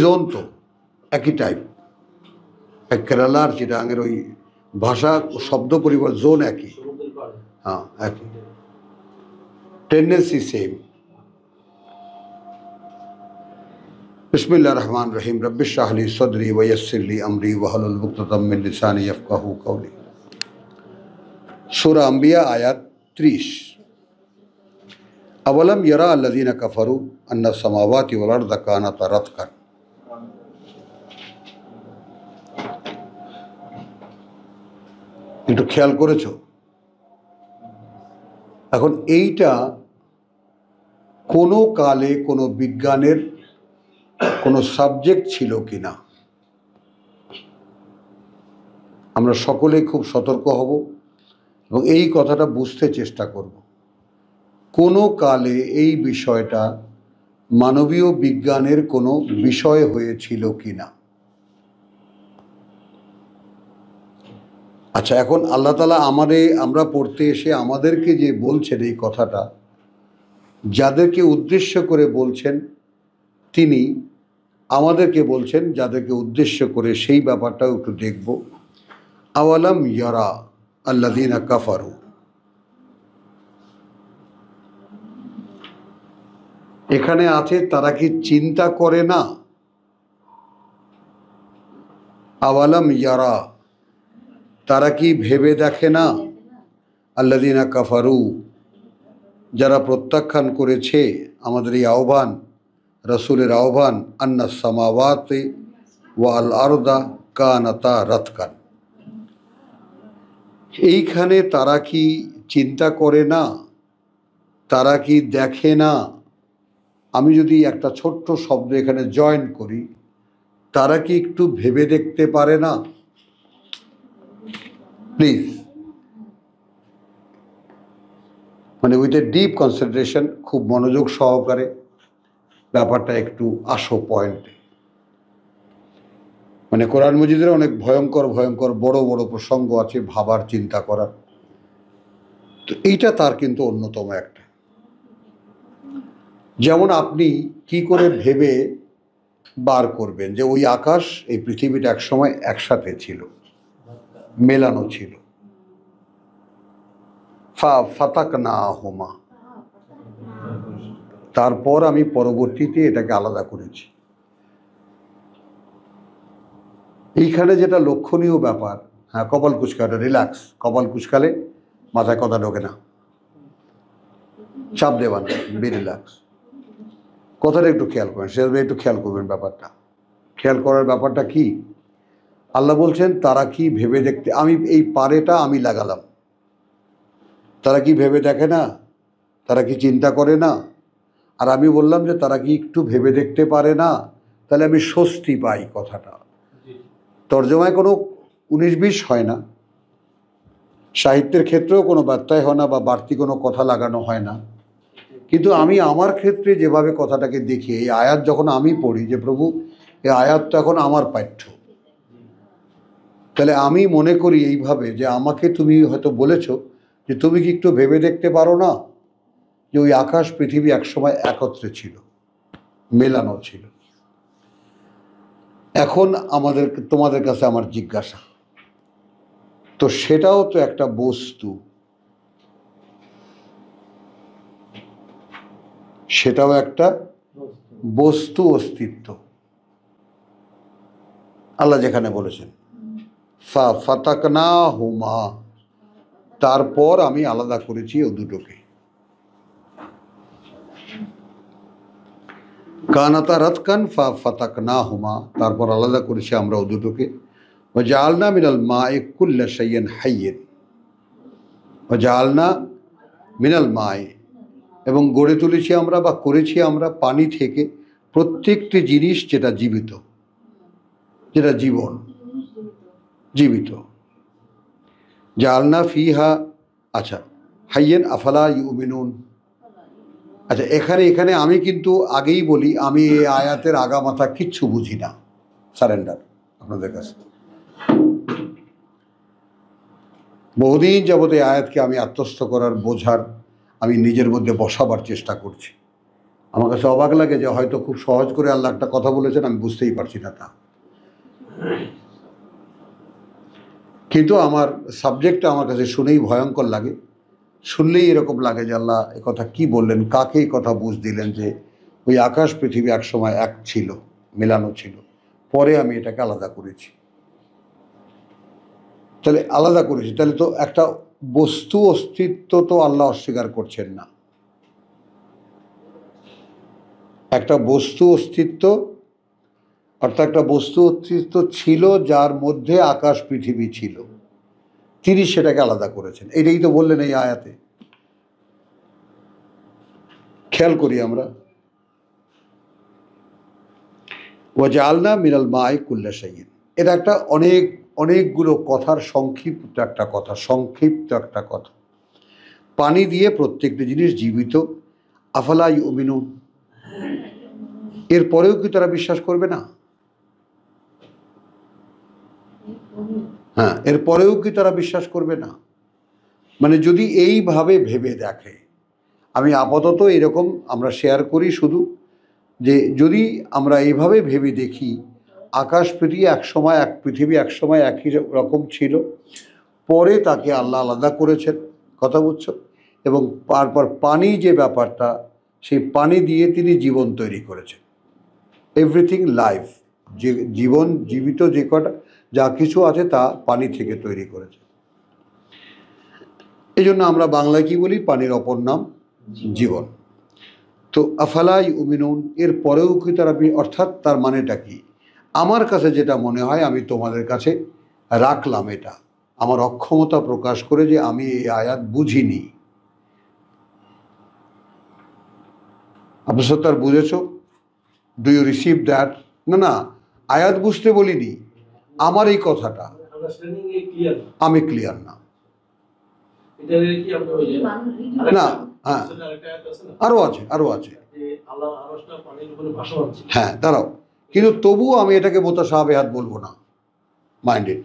Zone তো একই type, কেরালার চিটাগাংয়ের ওই ভাষা ও শব্দ পরিবার জোন একই, হ্যাঁ একই, টেন্ডেন্সি সেম। बिस्मिल्लाहिर रहमानिर रहीम रब्बिश इश्रह ली सदरी व यस्सिर ली अमरी वहलुल उक़दतम मिन लिसानी यफ़क़हू क़ौली। सूरा अंबिया आयत 30। अवलम यरा अल्लज़ीना कफ़रू अन्ना समावाति वल अर्ज़ कानता रत्कन। একটু খেয়াল করেছো? এখন এইটা কোনো কালে কোনো বিজ্ঞানের কোনো সাবজেক্ট ছিল কিনা আমরা সকলেই খুব সতর্ক হব এবং এই কথাটা বুঝতে চেষ্টা করব। কোনো কালে এই বিষয়টা মানবীয় বিজ্ঞানের কোনো বিষয় হয়েছিল কিনা। আচ্ছা, এখন আল্লাহ তাআলা আমরা পড়তে এসে আমাদেরকে যে বলছেন এই কথাটা, যাদেরকে উদ্দেশ্য করে বলছেন তিনি আমাদেরকে বলছেন, যাদেরকে উদ্দেশ্য করে সেই ব্যাপারটাও একটু দেখব। আওয়ালাম ইয়ারা আল্লাযীনা কাফারু, এখানে আছে তারা কি চিন্তা করে না। আওয়ালাম ইয়ারা, তারা কি ভেবে দেখে না। আল্লাযীনা কাফারু, যারা প্রত্যাখ্যান করেছে আমাদের এই আহ্বান, রসুলের আহ্বান, আন্না সামাওয়াতি ওয়াল আরদা কানাতা রাতকান, এইখানে তারা কি চিন্তা করে না, তারা কি দেখে না। আমি যদি একটা ছোট্ট শব্দ এখানে জয়েন করি, তারা কি একটু ভেবে দেখতে পারে না? প্লিজ, মানে উইথ এ ডিপ কনসেন্ট্রেশন, খুব মনোযোগ সহকারে ব্যাপারটা একটু আসো পয়েন্টে। মানে কোরআন মজিদের অনেক ভয়ঙ্কর ভয়ঙ্কর বড় বড় প্রসঙ্গ আছে ভাবার, চিন্তা করার, তো এইটা তার কিন্তু অন্যতম একটা। যেমন আপনি কি করে ভেবে বার করবেন যে ওই আকাশ এই পৃথিবীটা একসময় একসাথে ছিল, মেলানো ছিল। ফাতাকনাহুমা, তারপর আমি পরবর্তীতে এটাকে আলাদা করেছি। এইখানে যেটা লক্ষণীয় ব্যাপার, হ্যাঁ কপাল কুচকাটা রিল্যাক্স, কপাল কুচকালে মাথায় কথা ঢোকে না, চাপ দেওয়া না, বি রিল্যাক্স। কথাটা একটু খেয়াল করেন, সেভাবে একটু খেয়াল করবেন ব্যাপারটা। খেয়াল করার ব্যাপারটা কি, আল্লাহ বলছেন তারা কি ভেবে দেখতে, আমি এই পারেটা আমি লাগালাম, তারা কি ভেবে দেখে না, তারা কি চিন্তা করে না। আর আমি বললাম যে তারা কি একটু ভেবে দেখতে পারে না, তাহলে আমি স্বস্তি পাই। কথাটা তর্জমায় কোনো 19-20 হয় না, সাহিত্যের ক্ষেত্রেও কোনো ব্যত্যয় হয় না বা বাড়তি কোনো কথা লাগানো হয় না, কিন্তু আমি আমার ক্ষেত্রে যেভাবে কথাটাকে দেখি, এই আয়াত যখন আমি পড়ি যে প্রভু এই আয়াত তো এখন আমার পাঠ্য, তাহলে আমি মনে করি এইভাবে যে আমাকে তুমি হয়তো বলেছো যে তুমি কি একটু ভেবে দেখতে পারো না যে ওই আকাশ পৃথিবী একসময় একত্রে ছিল, মেলানো ছিল। এখন তোমাদের কাছে আমার জিজ্ঞাসা, তো সেটাও তো একটা বস্তু, সেটাও একটা বস্তু, অস্তিত্ব। আল্লাহ যেখানে বলেছেন ফাতাকনাহুমা, তারপর আমি আলাদা করেছি ও দুটোকে। কানাতা রাতকান ফাতাকনাহুমা, তারপর আলাদা করেছি আমরা ও দুটোকে। ওয়া জাআলনা মিনাল মা'i কুল্লা শাইইন হাইয়্যিন, ওয়া জাআলনা মিনাল মা'i, এবং গড়ে তুলেছি আমরা বা করেছি আমরা পানি থেকে প্রত্যেকটি জিনিস যেটা জীবিত, যেটা জীবিত। জাআলনা ফিহা, আচ্ছা হাইয়্যিন আফালা ইউমিনুন। আচ্ছা, এখানে আমি কিন্তু আগেই বলি, আমি এই আয়াতের আগা মাথা কিচ্ছু বুঝি না, সারেন্ডার আপনাদের কাছে। বহুদিন যাবত এই আয়াতকে আমি আত্মস্থ করার, বোঝার, আমি নিজের মধ্যে বসাবার চেষ্টা করছি, আমার কাছে অবাক লাগে যে হয়তো খুব সহজ করে আল্লাহ একটা কথা বলেছেন, আমি বুঝতেই পারছি না তা। কিন্তু আমার সাবজেক্টটা আমার কাছে শুনেই ভয়ঙ্কর লাগে, শুনলেই এরকম লাগে যে আল্লাহ এ কথা কি বললেন, কাকে এই কথা বুঝ দিলেন যে ওই আকাশ পৃথিবী একসময় এক ছিল, মেলানো ছিল, পরে আমি এটাকে আলাদা করেছি। তাহলে আলাদা করেছি, তাহলে তো একটা বস্তু অস্তিত্ব তো আল্লাহ অস্বীকার করছেন না। একটা বস্তু অস্তিত্ব, অর্থাৎ একটা বস্তু অস্তিত্ব ছিল যার মধ্যে আকাশ পৃথিবী ছিল, তিনি সেটাকে আলাদা করেছেন। এটাই তো বললেন এই আয়াতে। খেয়াল করি আমরা, ওয়াজআলনা মিনাল মাই কুল্লা শাইইন, এটা একটা অনেকগুলো কথার সংক্ষিপ্ত একটা কথা। পানি দিয়ে প্রত্যেকটি জিনিস জীবিত। আফালা ইউমিনুন, এরপরেও কি তারা বিশ্বাস করবে না? হ্যাঁ, এরপরেও কি তারা বিশ্বাস করবে না? মানে যদি এইভাবে ভেবে দেখে, আমি আপাতত এরকম আমরা শেয়ার করি শুধু, যে যদি আমরা এইভাবে ভেবে দেখি আকাশ পৃথিবী একসময় এক, পৃথিবী একসময় একই রকম ছিল, পরে তাকে আল্লাহ আলাদা করেছেন, কথা বুঝছো? এবং তারপর পানি যে ব্যাপারটা, সেই পানি দিয়ে তিনি জীবন তৈরি করেছেন। এভরিথিং লাইফ, যে জীবন জীবিত যে কটা যা কিছু আছে তা পানি থেকে তৈরি করেছে। এই জন্য আমরা বাংলায় কি বলি? পানির অপর নাম জীবন। তো আফালা ইউমিনুন, এর পরেও কি তারা, অর্থাৎ তার মানেটা কি? আমার কাছে যেটা মনে হয়, আমি তোমাদের কাছে রাখলাম এটা আমার অক্ষমতা প্রকাশ করে, যে আমি এই আয়াত বুঝিনি। আপনার তার বুঝেছ? Do you receive that? না, আয়াত বুঝতে বলিনি, আমার এই কথাটা আমি ক্লিয়ার না। না, হ্যাঁ, আরো আছে। হ্যাঁ, দাঁড়াও, কিন্তু তবুও আমি এটাকে মুতাশাবিহাত বলবো না, মাইন্ডেড।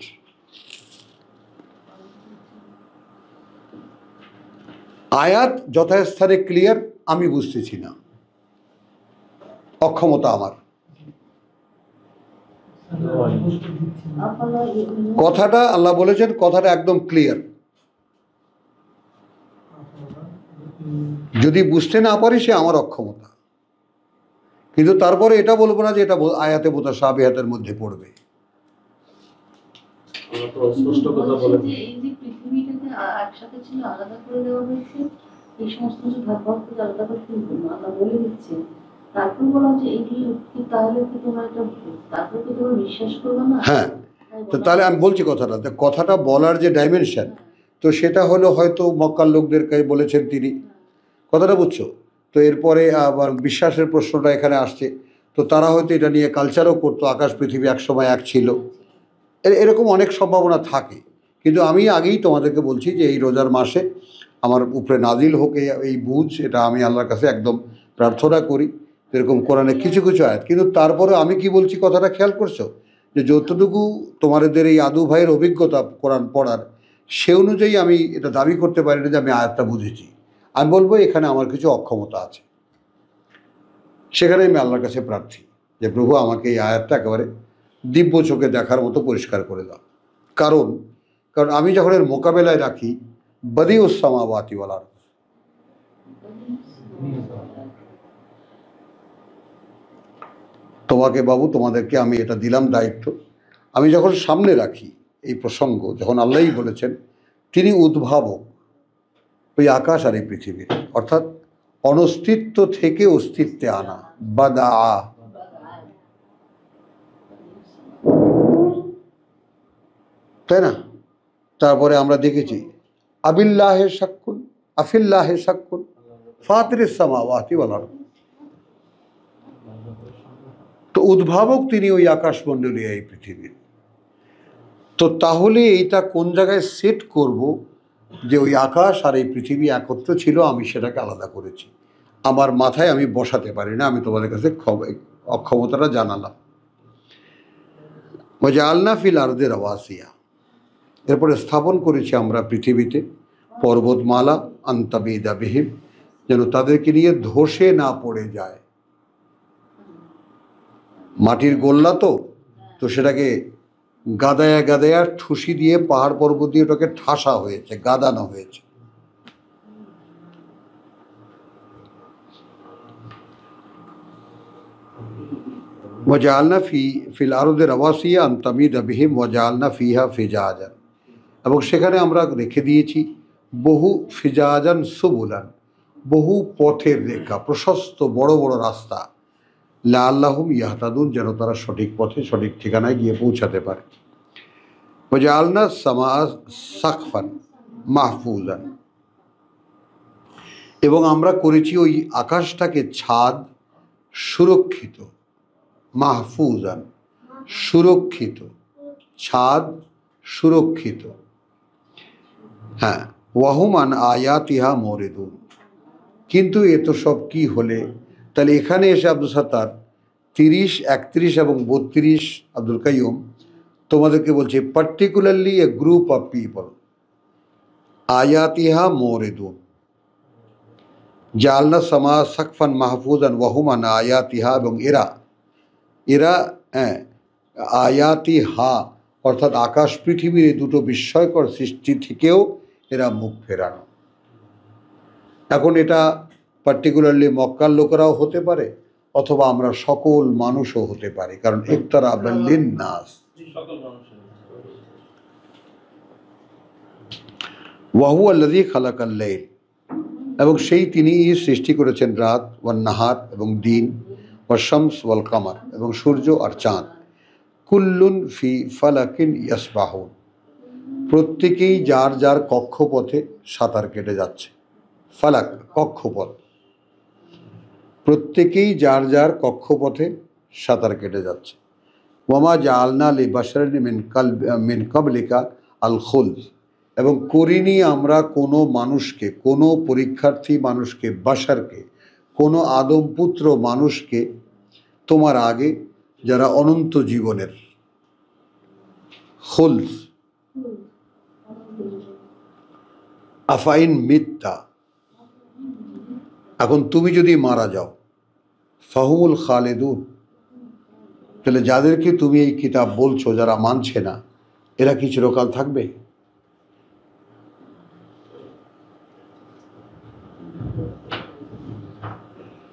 আয়াত যথাস্থানে ক্লিয়ার, আমি বুঝতেছি না, অক্ষমতা আমার। কথাটা আল্লাহ বলেছেন, কথাটা একদম ক্লিয়ার। যদি বুঝতে না পারি, সে আমার অক্ষমতা। কিন্তু তারপরে এটা বলবো না যে এটা আয়াতে মুতাশাবিহাতের মধ্যে পড়বে। হ্যাঁ, তো তাহলে আমি বলছি কথাটা বলার যে ডাইমেনশন, তো সেটা হলো হয়তো মক্কার লোকদেরকে বলেছেন তিনি, কথাটা বুঝছো? তো এরপরে আবার বিশ্বাসের প্রশ্নটা এখানে আসছে, তো তারা হয়তো এটা নিয়ে কালচারও করতো, আকাশ পৃথিবী একসময় এক ছিল, এরকম অনেক সম্ভাবনা থাকে। কিন্তু আমি আগেই তোমাদেরকে বলছি যে এই রোজার মাসে আমার উপরে নাজিল হোক এই বুঝ, এটা আমি আল্লাহর কাছে একদম প্রার্থনা করি। এরকম কোরআনে কিছু আয়াত, কিন্তু তারপরে আমি কি বলছি কথাটা খেয়াল করছো? যে যতটুকু তোমাদের এই আদু ভাইয়ের অভিজ্ঞতা কোরআন পড়ার, সে অনুযায়ী আমি এটা দাবি করতে পারি না যে আমি আয়াতটা বুঝেছি। আমি বলবো এখানে আমার কিছু অক্ষমতা আছে, সেখানে আমি আল্লাহর কাছে প্রার্থী যে প্রভু আমাকে এই আয়াতটা একেবারে দিব্য চোখে দেখার মতো পরিষ্কার করে দাও। কারণ আমি যখন এর মোকাবেলায় রাখি বদিউস সামাওয়াতি ওয়াল আরদ, তোমাকে বাবু, তোমাদেরকে আমি এটা দিলাম দায়িত্ব, আমি যখন সামনে রাখি এই প্রসঙ্গ, যখন আল্লাহই বলেছেন তিনি উদ্ভাবক ওই আকাশ আর এই পৃথিবীর, অর্থাৎ অনস্তিত্ব থেকে অস্তিত্বে আনা, বাদা, তাই না? তারপরে আমরা দেখেছি আবিল্লাহে শাক্কুন, আফিল্লাহে শাক্কুন, ফাতিরিস সামাওয়াতি ওয়াল আরদ। তো উদ্ভাবক তিনি ওই আকাশমণ্ডলী এই পৃথিবীর। তো তাহলে এইটা কোন জায়গায় সেট করব যে ওই আকাশ আর এই পৃথিবী একত্র ছিল, আমি সেটাকে আলাদা করেছি, আমার মাথায় আমি বসাতে পারি না। আমি তোমাদের কাছে অক্ষমতাটা জানালাম। ওয়াজআলনা ফিল আরদি রাওয়াসিয়া, এরপরে স্থাপন করেছি আমরা পৃথিবীতে পর্বতমালা, আনতাবিদা বিহিম, যেন তাদেরকে নিয়ে ধসে না পড়ে যায়। মাটির গোল্লা তো তো সেটাকে গাদায়া গাদায়া ঠুসি দিয়ে পাহাড় পর্বত দিয়ে ওটাকে ঠাসা হয়েছে, গাদানো হয়েছে। ওয়াজআলনা ফিল আরদি রাওয়াসিয়া আন তামিদা বিহিম ওয়াজআলনা ফিহা ফিজাজান, এবং সেখানে আমরা রেখে দিয়েছি বহু ফিজাজান সুবুলান, বহু পথের রেখা, প্রশস্ত বড় বড় রাস্তা, লাআল্লাহুম ইয়াহতাদুন, যেন তারা সঠিক পথে সঠিক ঠিকানায় গিয়ে পৌঁছাতে পারে। ওয়াজআলনা সামা সাকফান মাহফুজান, এবং আমরা করেছি ওই আকাশটাকে ছাদ সুরক্ষিত, মাহফুজান সুরক্ষিত, ছাদ সুরক্ষিত। হ্যাঁ, ওয়াহুমান আয়াতিহা মোরেদুন, কিন্তু এ তো সব কি হলে, তাহলে এখানে এসে আব্দুল সাত্তার 30, 31 এবং 32 আব্দুল কাইয়ুম তোমাদেরকে বলছে particularly a group of people, আয়াতিহা মোরেদুন, জালনা সামা সাকফান মাহফুজান ওয়াহুমান আয়াতিহা, এবং এরা এরা হ্যাঁ আয়াতি হা, অর্থাৎ আকাশ পৃথিবীর এই দুটো বিস্ময়কর সৃষ্টি থেকেও এরা মুখ ফেরানো। এখন এটা পার্টিকুলারলি মক্কার লোকেরাও হতে পারে, অথবা আমরা সকল মানুষও হতে পারি, কারণ ইকতারাবা লিন্নাস, ওয়া হুয়া আল্লাযী খালাকাল লাইল, এবং সেই তিনি সৃষ্টি করেছেন রাত, ওয়ান নাহার এবং দিন, ওয়া শামস ওয়াল কামার এবং সূর্য আর চাঁদ, কুল্লুন ফি ফালাকিন ইয়াসবাহুন, প্রত্যেকেই যার যার কক্ষপথে সাঁতার কেটে যাচ্ছে। ফালাক কক্ষপথ, প্রত্যেকেই যার যার কক্ষপথে সাঁতার কেটে যাচ্ছে। ওয়ামা জাআলনা লিবাশারিন মিন ক্বাবলিকা আল খুলদ, এবং করিনি আমরা কোনো মানুষকে, কোনো পরীক্ষার্থী মানুষকে, বাশারকে, কোনো আদমপুত্র মানুষকে তোমার আগে যারা অনন্ত জীবনের, খুলদ। আফাইন মিথ্যা, এখন তুমি যদি মারা যাও, ফাহুমুল খালেদুন, তাহলে যাদেরকে তুমি এই কিতাব বলছো যারা মানছে না, এরা কি চিরকাল থাকবে?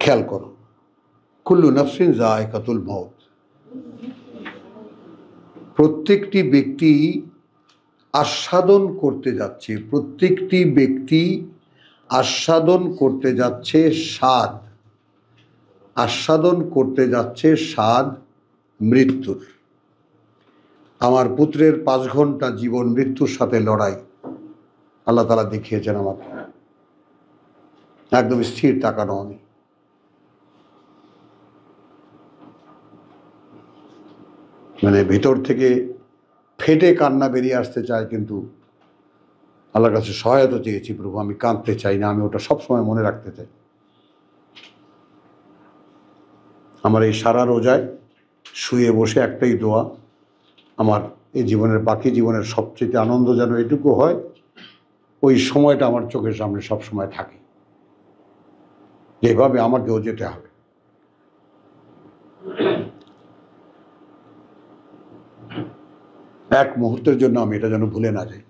খেয়াল করো, কুল্লু নাফসিন যায়কাতুল মউত, প্রত্যেকটি ব্যক্তি আস্বাদন করতে যাচ্ছে, প্রত্যেকটি ব্যক্তি আস্বাদন করতে যাচ্ছে স্বাদ, আস্বাদন করতে যাচ্ছে স্বাদ মৃত্যুর। আমার পুত্রের 5 ঘন্টা জীবন মৃত্যুর সাথে লড়াই আল্লাহ তাআলা দেখিয়েছেন আমাকে, একদম স্থির তাকানো আমি। মানে ভিতর থেকে ফেটে কান্না বেরিয়ে আসতে চায়, কিন্তু আল্লাহর কাছে সহায়তা চেয়েছি, প্রভু আমি কাঁদতে চাই না, আমি ওটা সবসময় মনে রাখতে চাই। আমার এই সারা রোজায় শুয়ে বসে একটাই দোয়া, আমার এই জীবনের বাকি জীবনের সবচেয়ে আনন্দ যেন এটুকু হয়, ওই সময়টা আমার চোখের সামনে সব সময় থাকে, যেভাবে আমাকেও যেতে হবে। এক মুহূর্তের জন্য আমি এটা যেন ভুলে না যাই,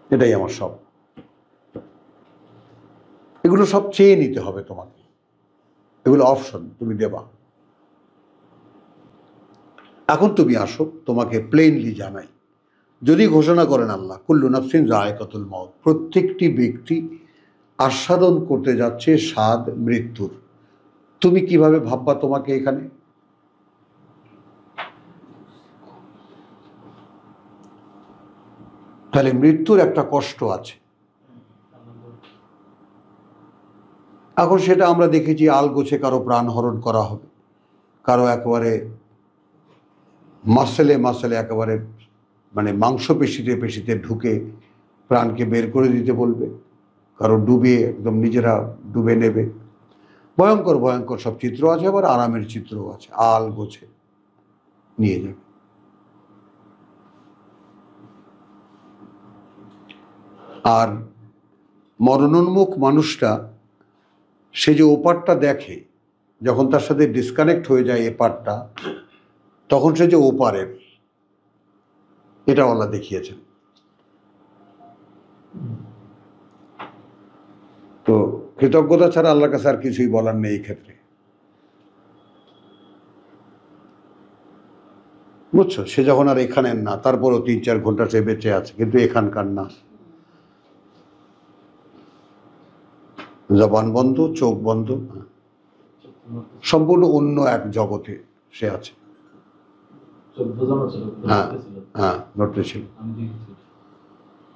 এটাই আমার সব। এগুলো সব চেয়ে নিতে হবে তোমাকে, এগুলো অপশন, তুমি দেবা। এখন তুমি আসো, তোমাকে প্লেনলি জানাই, যদি ঘোষণা করেন আল্লাহ কুল্লু নাফসিন যায়কাতুল মউত, প্রত্যেকটি ব্যক্তি আস্বাদন করতে যাচ্ছে স্বাদ মৃত্যুর, তুমি কিভাবে ভাববা তোমাকে এখানে? তাহলে মৃত্যুর একটা কষ্ট আছে। এখন সেটা আমরা দেখেছি, আলগোছে কারো প্রাণ হরণ করা হবে, কারো একেবারে মাসেলে মাসেলে একেবারে মানে মাংসপেশিতে পেশিতে ঢুকে প্রাণকে বের করে দিতে বলবে, কারো ডুবে একদম নিজেরা ডুবে নেবে। ভয়ঙ্কর ভয়ঙ্কর সব চিত্র আছে, আবার আরামের চিত্রও আছে, আলগোছে নিয়ে যাবে। আর মরণোন্মুখ মানুষটা সে যে ওপারটা দেখে, যখন তার সাথে ডিসকানেক্ট হয়ে যায় এপারটা, তখন সে যে ওপারের, এটা আল্লাহ দেখিয়েছেন। তো কৃতজ্ঞতা ছাড়া আল্লাহর কাছে আর কিছুই বলার নেই এই ক্ষেত্রে, বুঝছো? সে যখন আর এখানের না, তারপরও 3-4 ঘন্টা সে বেঁচে আছে, কিন্তু এখানকার না। জবান বন্ধ, চোখ বন্ধ, সম্পূর্ণ অন্য এক জগতে সে আছে। হ্যাঁ হ্যাঁ, ঘটতেছিল,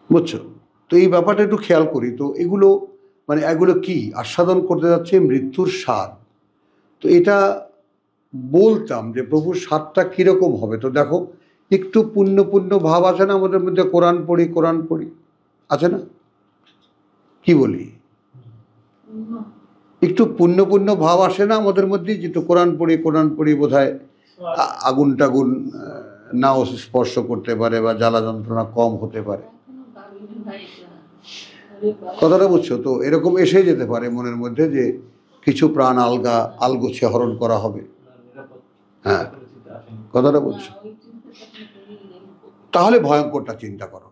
বুঝছো? তো এই ব্যাপারটা একটু খেয়াল করি। তো এগুলো মানে এগুলো কি আস্বাদন করতে যাচ্ছে মৃত্যুর স্বাদ। তো এটা বলতাম যে প্রভুর স্বাদটা কিরকম হবে। তো দেখো, একটু পুণ্য পুণ্য ভাব আছে না আমাদের মধ্যে? কোরআন পড়ি কোরআন পড়ি, আছে না? কি বলি, একটু পুণ্য পুণ্য ভাব আসে না আমাদের মধ্যে? যেটু কোরআন পড়ি বোধহয় আগুন টাগুন নাও স্পর্শ করতে পারে, বা জ্বালা যন্ত্রণা কম হতে পারে। কথাটা বুঝছো? তো এরকম এসে যেতে পারে মনের মধ্যে যে কিছু প্রাণ আলগোছে হরণ করা হবে। হ্যাঁ, কথাটা বুঝছো? তাহলে ভয়ঙ্করটা চিন্তা করো।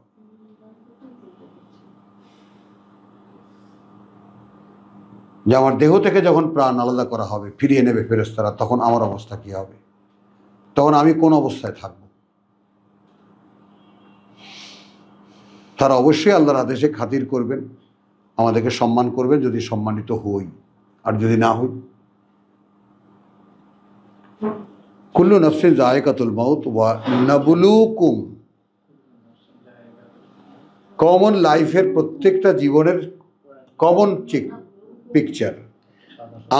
যে আমার দেহ থেকে যখন প্রাণ আলাদা করা হবে, ফিরিয়ে নেবে ফেরেশতারা, তখন আমার অবস্থা কি হবে? তখন আমি কোন অবস্থায় থাকব? তারা অবশ্যই আল্লাহর আদেশে খাতির করবেন, আমাদেরকে সম্মান করবেন যদি সম্মানিত হই, আর যদি না হই। কুল্লু নাফসিন যায়কাতুল মাউত ওয়া নাবলুকুম, কমন লাইফের প্রত্যেকটা জীবনের কমন পিকচার।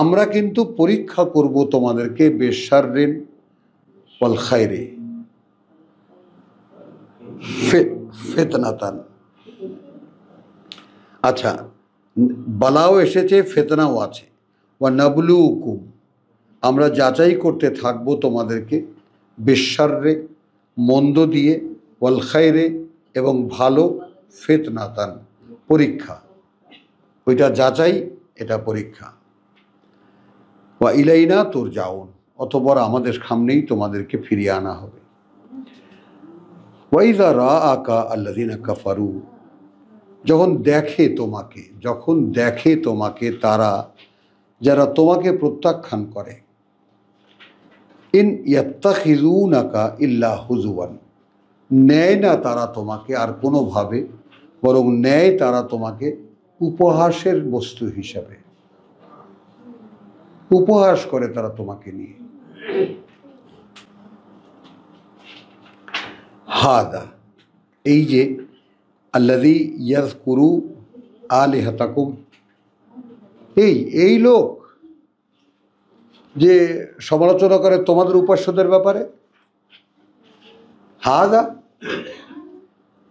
আমরা কিন্তু পরীক্ষা করব তোমাদেরকে বেশাররিন ওয়াল খায়রে ফিতনাতান। আচ্ছা, বালাও এসেছে, ফিতনাও আছে। ওয়া নাবলুকুম, আমরা যাচাই করতে থাকবো তোমাদেরকে, বেশাররে মন্দ দিয়ে, ওয়াল খায়রে এবং ভালো, ফিতনাতান পরীক্ষা। ওইটা যাচাই, এটা পরীক্ষা। ওয়া ইলাইনা তুরজাউন, অতঃপর আমাদের সামনেই তোমাদেরকে ফিরিয়ে আনা হবে। ওয়াইযা রাআকা আল্লাযিনা কাফারু, যখন দেখে তোমাকে তারা, যারা তোমাকে প্রত্যাখ্যান করে, ইন ইয়াত্তাখিযুনাকা ইল্লা হুজুয়ান, নেয় না তারা তোমাকে আর কোনোভাবে, বরং নেয় তারা তোমাকে উপহাসের বস্তু হিসাবে। উপহাস করে তারা তোমাকে নিয়ে। হাদা, এই যে আল্লাযী ইয়াযকুরু আলিহাতাকুম, এই লোক যে সমালোচনা করে তোমাদের উপাস্যদের ব্যাপারে। হাদা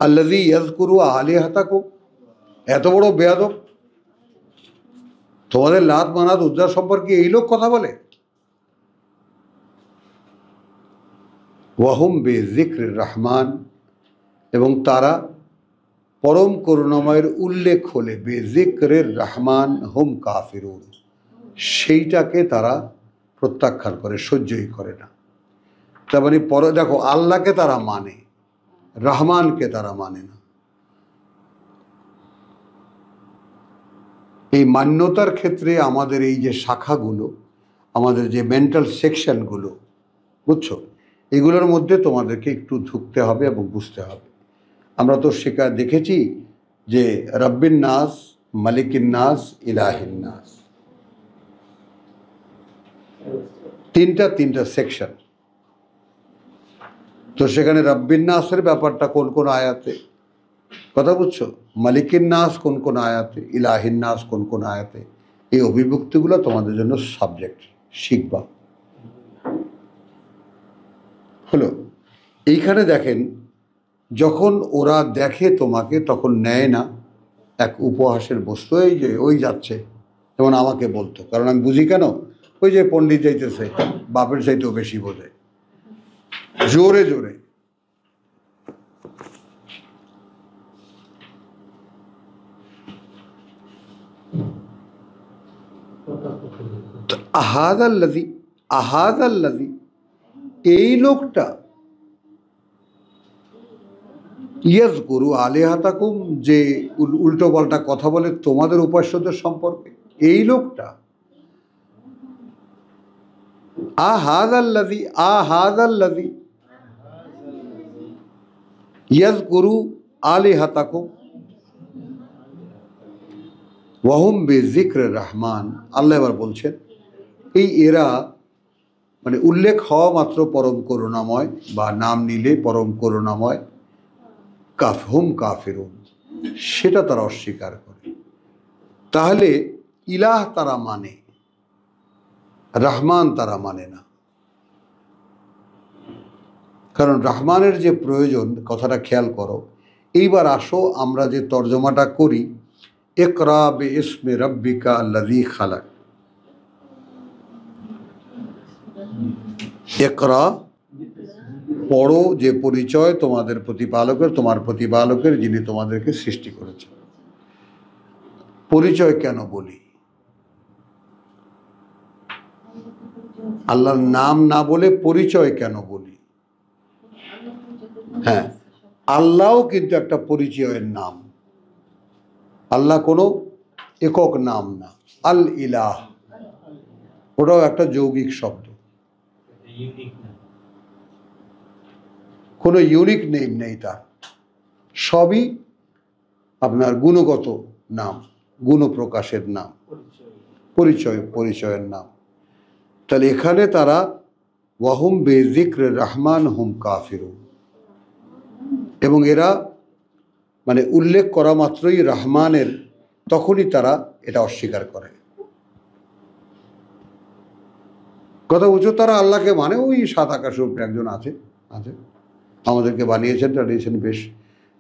আল্লাযী ইয়াযকুরু আলিহাতাকুম, এত বড় বেয়াদব, তোমাদের লাত মানাত উজ্জা সম্পর্কে এই লোক কথা বলে। ওয়াহুম বিযিকরির রহমান, এবং তারা পরম করুণাময়ের উল্লেখ হলে, বিযিকরির রহমান হুম কাফিরুন, সেইটাকে তারা প্রত্যাখ্যান করে, সহ্যই করে না। তার মানে পরে দেখো, আল্লাহকে তারা মানে, রহমানকে তারা মানে না। এই মান্যতার ক্ষেত্রে আমাদের এই যে শাখাগুলো, আমাদের যে মেন্টাল সেকশনগুলো, বুঝছো, এগুলোর মধ্যে তোমাদেরকে একটু ঢুকতে হবে এবং বুঝতে হবে। আমরা তো দেখেছি যে রব্বিন নাস, মালিকিন নাস, ইলাহিন নাস, তিনটা সেকশন। তো সেখানে রব্বিন নাসের ব্যাপারটা কোন কোন আয়াতে, কথা বুঝছো, মালিকিন নাস কোন কোন আয়াতে, ইলাহিন নাস কোন কোন আয়াতে, এই অভিভুক্তিগুলো তোমাদের জন্য সাবজেক্ট, শিখবা। হলো, এইখানে দেখেন, যখন ওরা দেখে তোমাকে, তখন নেয় না এক উপহাসের বস্তু। এই যে ওই যাচ্ছে, যেমন আমাকে বলতো, কারণ আমি বুঝি কেন, ওই যে পণ্ডিত যাইতেছে, বাপের চাইতেও বেশি বোঝে, জোরে জোরে। আহাদাল্লাযী, আহাদাল্লাযী, এই লোকটা, ইয়াজকুরু আলিহাতাকুম, যে উল্টো পাল্টা কথা বলে তোমাদের উপাস্যদের সম্পর্কে, এই লোকটা, আহাদাল্লাযী, আহাদাল্লাযী ইয়াজকুরু আলিহাতাকুম ওয়া হুম বিযিকরির রহমান। আল্লাহ এবার বলছেন এই এরা, মানে উল্লেখ হওয়া মাত্র পরম করুণাময়, বা নাম নিলে পরম করুণাময়, হুম কাফিরুন, সেটা তারা অস্বীকার করে। তাহলে ইলাহ তারা মানে, রহমান তারা মানে না। কারণ রহমানের যে প্রয়োজন, কথাটা খেয়াল করো। এইবার আসো আমরা যে তর্জমাটা করি, ইকরা বিইসমি রাব্বিকা আল্লাযী খালাক, ইকরা পড়ো যে পরিচয় তোমাদের প্রতিপালকের, তোমার প্রতিপালকের, যিনি তোমাদেরকে সৃষ্টি করেছেন। পরিচয় কেন বলি? আল্লাহর নাম না বলে পরিচয় কেন বলি? হ্যাঁ, আল্লাহও কিন্তু একটা পরিচয়ের নাম। আল্লাহ কোনো একক নাম না। আল ইলাহ, ওটাও একটা যৌগিক শব্দ, কোনো ইউনিক নেম নেই তার, সবই আপনার গুণগত নাম, গুণ প্রকাশের নাম, পরিচয়ের নাম। তাহলে এখানে তারা ওয়াহুম বেযিক্রে রহমান হুম কাফিরুন, এবং এরা মানে উল্লেখ করা মাত্রই রহমানের, তখনই তারা এটা অস্বীকার করে। কথা বুঝো, তারা আল্লাহকে মানে ওই সাত আকাশের উপরে একজন আছে, আমাদেরকে বানিয়েছেন, টানিয়েছেন, বেশ।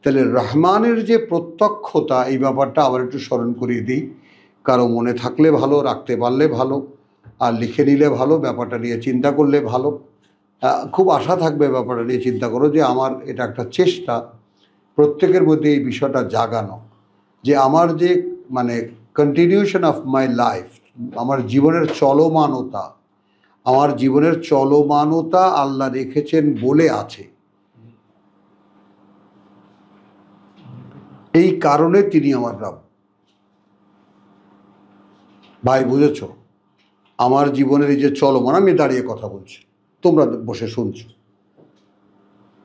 তাহলে রহমানের যে প্রত্যক্ষতা, এই ব্যাপারটা আবার একটু স্মরণ করিয়ে দিই, কারো মনে থাকলে ভালো, রাখতে পারলে ভালো, আর লিখে নিলে ভালো, ব্যাপারটা নিয়ে চিন্তা করলে ভালো। খুব আশা থাকবে ব্যাপারটা নিয়ে চিন্তা করো, যে আমার এটা একটা চেষ্টা প্রত্যেকের মধ্যে এই বিষয়টা জাগানো, যে আমার যে মানে কন্টিনিউশন অফ মাই লাইফ, আমার জীবনের চলমানতা, আমার জীবনের চলমানতা আল্লাহ রেখেছেন বলে আছে, এই কারণে তিনি আমার রব। ভাই বুঝেছ? আমার জীবনের এই যে চলমান, আমি দাঁড়িয়ে কথা বলছি, তোমরা বসে শুনছো,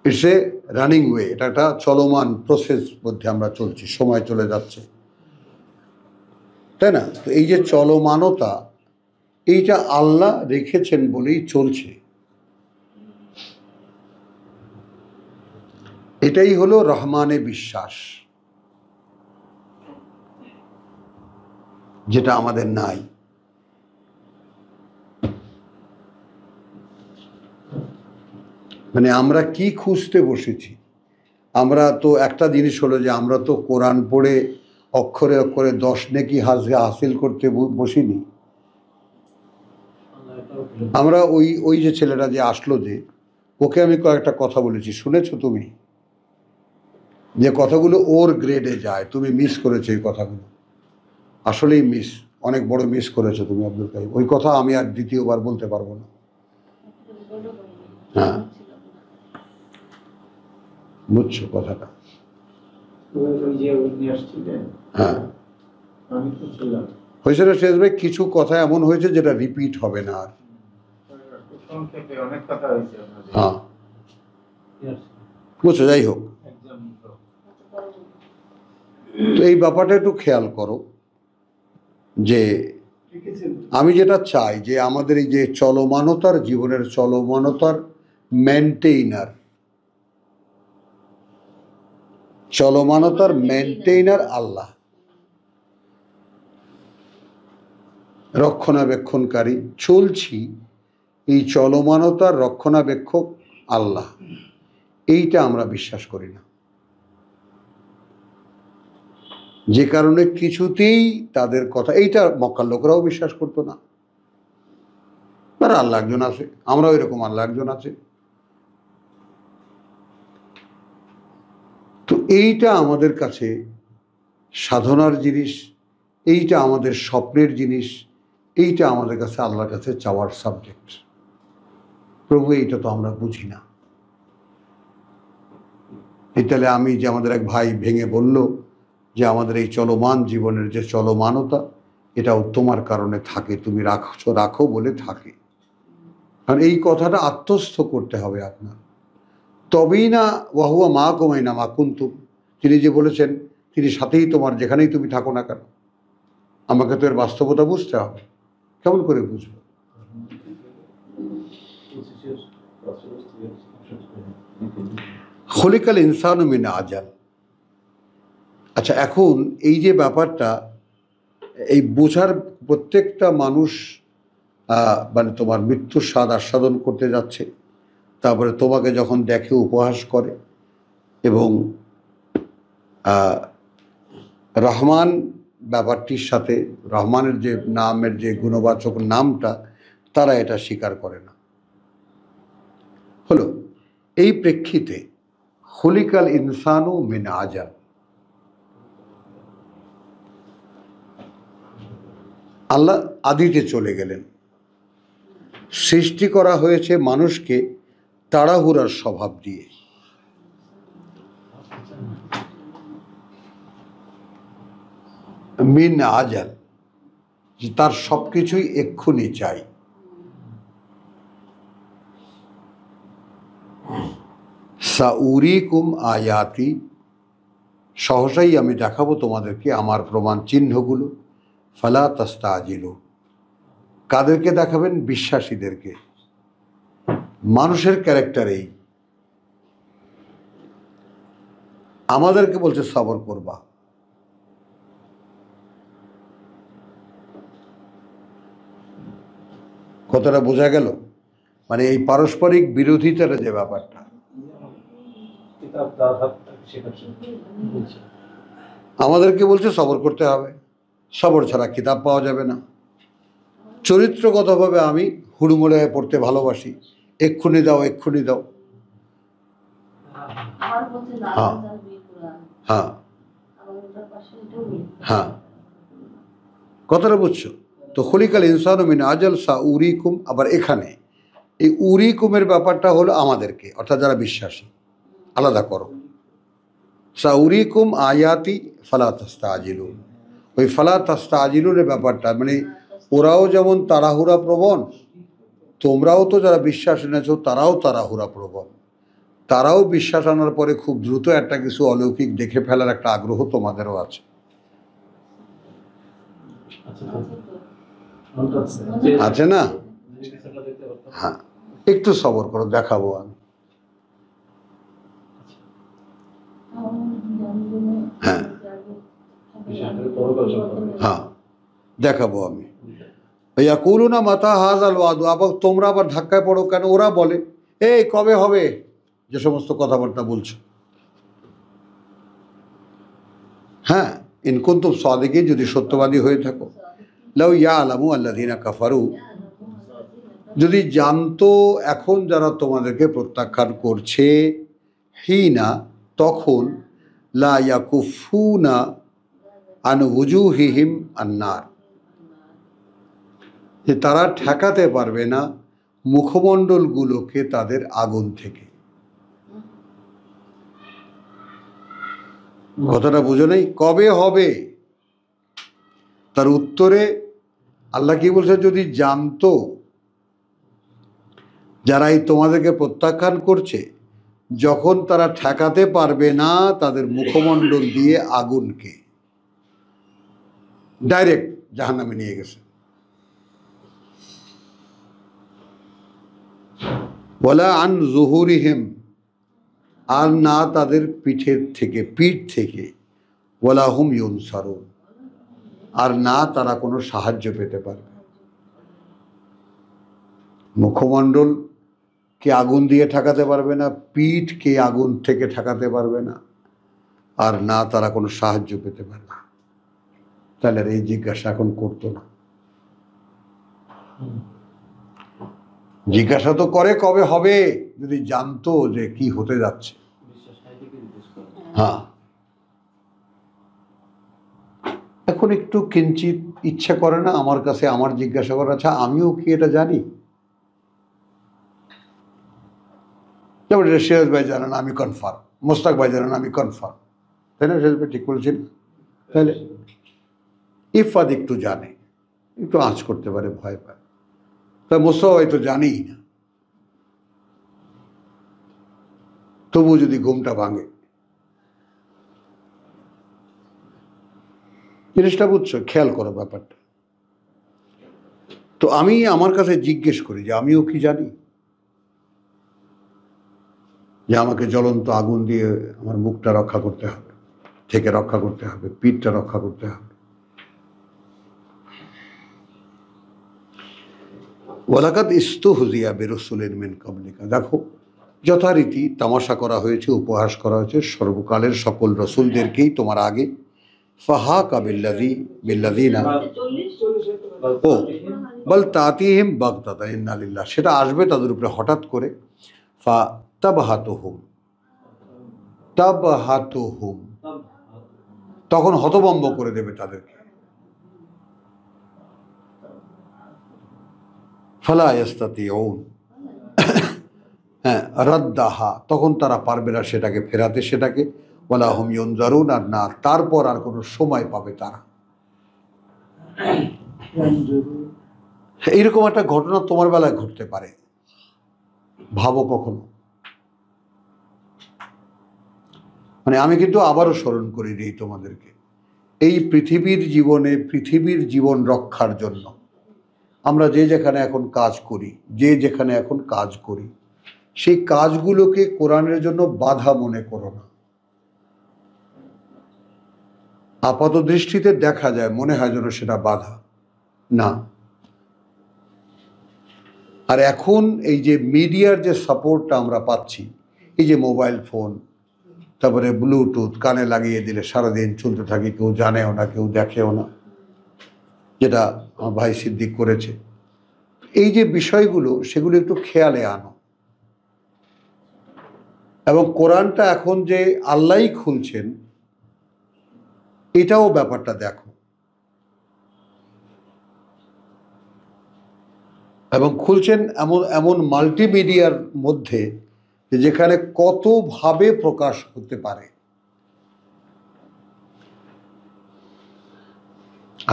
ইটস এ রানিং ওয়ে, এটা একটা চলমান প্রসেস মধ্যে আমরা চলছি, সময় চলে যাচ্ছে, তাই না? তো এই যে চলমানতা, এইটা আল্লাহ রেখেছেন বলেই চলছে। এটাই হলো রহমানে বিশ্বাস, যেটা আমাদের নাই। মানে আমরা কি খুঁজতে বসেছি? আমরা তো একটা জিনিস হলো যে আমরা তো কোরআন পড়ে অক্ষরে অক্ষরে 10 নেকি হাসিল করতে বসিনি। আমরা ওই যে ছেলেটা যে আসলো, যে ওকে আমি কয়েকটা কথা বলেছি, শুনেছো তুমি? যে কথাগুলো ওর গ্রেডে যায়, তুমি মিস করেছো এই কথাগুলো, আসলেই মিস, অনেক বড় মিস করেছো তুমি আব্দুল কাইম। ওই কথা আমি আর দ্বিতীয়বার বলতে পারবো না। হ্যাঁ, বুঝছো কথাটা? হ্যাঁ, হয়েছে না শেষ ভাই, কিছু কথা এমন হয়েছে যেটা রিপিট হবে না আর। হ্যাঁ, বুঝছো? যাই হোক, তো এই ব্যাপারটা একটু খেয়াল করো, যে আমি যেটা চাই যে আমাদের এই যে চলমানতার, জীবনের চলমানতার মেনটেইনার, চলমানতার মেনটেইনার আল্লাহ, রক্ষণাবেক্ষণকারী, চলছি, এই চলমানতার রক্ষণাবেক্ষক আল্লাহ, এইটা আমরা বিশ্বাস করি না। যে কারণে কিছুতেই তাদের কথা, এইটা মক্কার লোকরাও বিশ্বাস করতো না। আর আল্লাহ একজন আছে, আমরাও এরকম আল্লাহ একজন আছে। তো এইটা আমাদের কাছে সাধনার জিনিস, এইটা আমাদের স্বপ্নের জিনিস, এইটা আমাদের কাছে আল্লাহর কাছে চাওয়ার সাবজেক্ট। প্রভু এইটা তো আমরা বুঝি না। তাহলে আমি যে আমাদের এক ভাই ভেঙে বলল যে আমাদের এই চলমান জীবনের যে চলমানতা, এটাও তোমার কারণে থাকে, তুমি রাখো বলে থাকে। কারণ এই কথাটা আত্মস্থ করতে হবে আপনার, তবেই না ওয়াহুয়া মা কমাই না মা কুন্তুম, তিনি যে বলেছেন তিনি সাথেই তোমার, যেখানেই তুমি থাকো না কেন। আমাকে তো এর বাস্তবতা বুঝতে হবে। কেমন করে বুঝবো? খলিকাল ইনসানু মিন আজাল। আচ্ছা, এখন এই যে ব্যাপারটা, এই বোঝার প্রত্যেকটা মানুষ মানে তোমার মৃত্যুর স্বাদ আস্বাদন করতে যাচ্ছে, তারপরে তোমাকে যখন দেখে উপহাস করে, এবং রহমান ব্যাপারটির সাথে রহমানের যে নামের যে গুণবাচক নামটা, তারা এটা স্বীকার করে না। হলো এই প্রেক্ষিতে খলিকাল ইনসানু মিন আজাল, আল্লাহ আদিতে চলে গেলেন। সৃষ্টি করা হয়েছে মানুষকে তাড়াহুড়ার স্বভাব দিয়ে। মিন আজাল, যে তার সবকিছুই এক্ষুনি চাই। সাউরিকুম আয়াতি, সহসাই আমি দেখাবো তোমাদেরকে আমার প্রমাণ চিহ্নগুলো। ফালা তাস্তাজিলু, কাদেরকে দেখাবেন? বিশ্বাসীদেরকে। মানুষের ক্যারেক্টার এই, আমাদেরকে বলছে সবর করবা। কতটা বোঝা গেল? মানে এই পারস্পরিক বিরোধিতার যে ব্যাপারটা, আমাদেরকে বলছে সবর করতে হবে। সবর ছাড়া কিতাব পাওয়া যাবে না। চরিত্রগতভাবে আমি হুড়মুড়ে পড়তে ভালোবাসি, এক্ষুনি দাও এক্ষুনি দাও। হ্যাঁ হ্যাঁ হ্যাঁ, কথাটা বুঝছো তো? খলিকাল ইনসানু মিন আজাল সাউরিকুম, আবার এখানে এই উরিকুমের ব্যাপারটা হলো আমাদেরকে, অর্থাৎ যারা বিশ্বাসী। আলাদা করো। সাউরিকুম আয়াতি ফালা তাস্তাজিলুন, ওই ফালা তাস্তাজিলুনের ব্যাপারটা মানে ওরাও যেমন তাড়াহুড়া প্রবণ, তোমরাও তো যারা বিশ্বাস এনেছো তারাও তাড়াহুড়া প্রবণ। তারাও বিশ্বাস আনার পরে খুব দ্রুত একটা কিছু অলৌকিক দেখে ফেলার একটা আগ্রহ তোমাদেরও আছে। আছে না? হ্যাঁ, একটু সবর করো, দেখাবো আমি। হ্যাঁ হ্যাঁ, দেখাবো আমি। ইয়াকুলুনা মাতা হাযাল ওয়াদু, আবার তোমরা আবার ধাক্কায় পড়ো কেন? ওরা বলে এই কবে হবে, যে সমস্ত কথাবার্তা বলছো। হ্যাঁ, ইন কুনতুম সাদিকিন, যদি সত্যবাদী হয়ে থাকো। লাউ ইয়ালামু আল্লাযিনা কাফারু, যদি জানতো এখন যারা তোমাদেরকে প্রত্যাখ্যান করছে, হিনা তখন, লা ইয়াকুফুনা আন ওয়ুজুহিহিম আন্নার, যে তারা ঠেকাতে পারবে না মুখমণ্ডলগুলোকে তাদের আগুন থেকে। কথাটা বুঝো নেই? কবে হবে, তার উত্তরে আল্লাহ কি বলছে? যদি জানতো যারা এই তোমাদেরকে প্রত্যাখ্যান করছে, যখন তারা ঠেকাতে পারবে না তাদের মুখমণ্ডল দিয়ে আগুনকে, ডাইরেক্ট জাহান্নামে নিয়ে গেছে। ওয়ালা আন যুহুরিহিম, আর না তাদের পিঠের থেকে, পিঠ থেকে। ওয়ালা হুম ইউনসারুন, আর না তারা কোনো সাহায্য পেতে পারবে। মুখমণ্ডল কে আগুন দিয়ে ঠেকাতে পারবে না, পিঠ কে আগুন থেকে ঠেকাতে পারবে না, আর না তারা কোনো সাহায্য পেতে পারবে। তাহলে এই জিজ্ঞাসা এখন করতো না। জিজ্ঞাসা তো করে কবে হবে, যদি জানতো যে কি হতে যাচ্ছে। হ্যাঁ, এখন একটু কিঞ্চিত ইচ্ছে করে না আমার কাছে আমার জিজ্ঞাসা করা, আচ্ছা আমিও কি এটা জানি? যেমন এটা সিরাজ ভাই জানেন আমি কনফার্ম, মোস্তাক ভাই জানেন আমি কনফার্ম, তাই না? সিরাজ ভাই ঠিক বলছেন। তাহলে ইফাদ একটু জানে, একটু আঁচ করতে পারে, ভয় পায়, তা মোস্তাক ভাই তো জানেই না, তবু যদি ঘুমটা ভাঙে। জিনিসটা বুঝছো? খেয়াল করো ব্যাপারটা। তো আমি আমার কাছে জিজ্ঞেস করি যে আমিও কি জানি, যে আমাকে জ্বলন্ত আগুন দিয়ে আমার মুখটা রক্ষা করতে হবে, থেকে রক্ষা করতে হবে, পিঠটা রক্ষা করতে হবে। ওয়ালাকাদ ইস্তুহজিয়া বিরসুলিন মিন কাবলিকা, দেখো যথারীতি তামাশা করা হয়েছে, উপহাস করা হয়েছে সর্বকালের সকল রসুলদেরকেই তোমার আগে। ফাহাকা বিল্লাযিনা ও বাল তাতিহিম বাগতাতা ইন্না লিল্লাহ, সেটা আসবে তাদের উপরে হঠাৎ করে। তাবহাতুহুম, তখন হতভম্ব করে দেবে তাদেরকে। ফালা ইয়াস্তাতিউন, হ্যাঁ, রাদ্দাহা, তখন তারা পারবে না সেটাকে ফেরাতে, সেটাকে ওয়ালা হুম ইউনজারুন, আর না তারপর আর কোনো সময় পাবে তারা। এইরকম একটা ঘটনা তোমার বেলায় ঘটতে পারে, ভাবো কখনো। মানে আমি কিন্তু আবারও স্মরণ করে দিই তোমাদেরকে, এই পৃথিবীর জীবনে, পৃথিবীর জীবন রক্ষার জন্য আমরা যে যেখানে এখন কাজ করি, যে যেখানে এখন কাজ করি, সেই কাজগুলোকে কোরআনের জন্য বাধা মনে করো না। আপাত দৃষ্টিতে দেখা যায়, মনে হয় যেন সেটা বাধা, না। আর এখন এই যে মিডিয়ার যে সাপোর্টটা আমরা পাচ্ছি, এই যে মোবাইল ফোন, তারপরে ব্লুটুথ কানে লাগিয়ে দিলে সারাদিন চলতে থাকে, কেউ জানেও না, কেউ দেখেও না, যেটা আমার ভাই সিদ্দিক করেছে। এই যে বিষয়গুলো, সেগুলো একটু খেয়ালে আনো। এবং কোরআনটা এখন যে আল্লাহই খুলছেন, এটাও ব্যাপারটা দেখো। এবং খুলছেন এমন এমন মাল্টিমিডিয়ার মধ্যে, যেখানে কতভাবে প্রকাশ হতে পারে।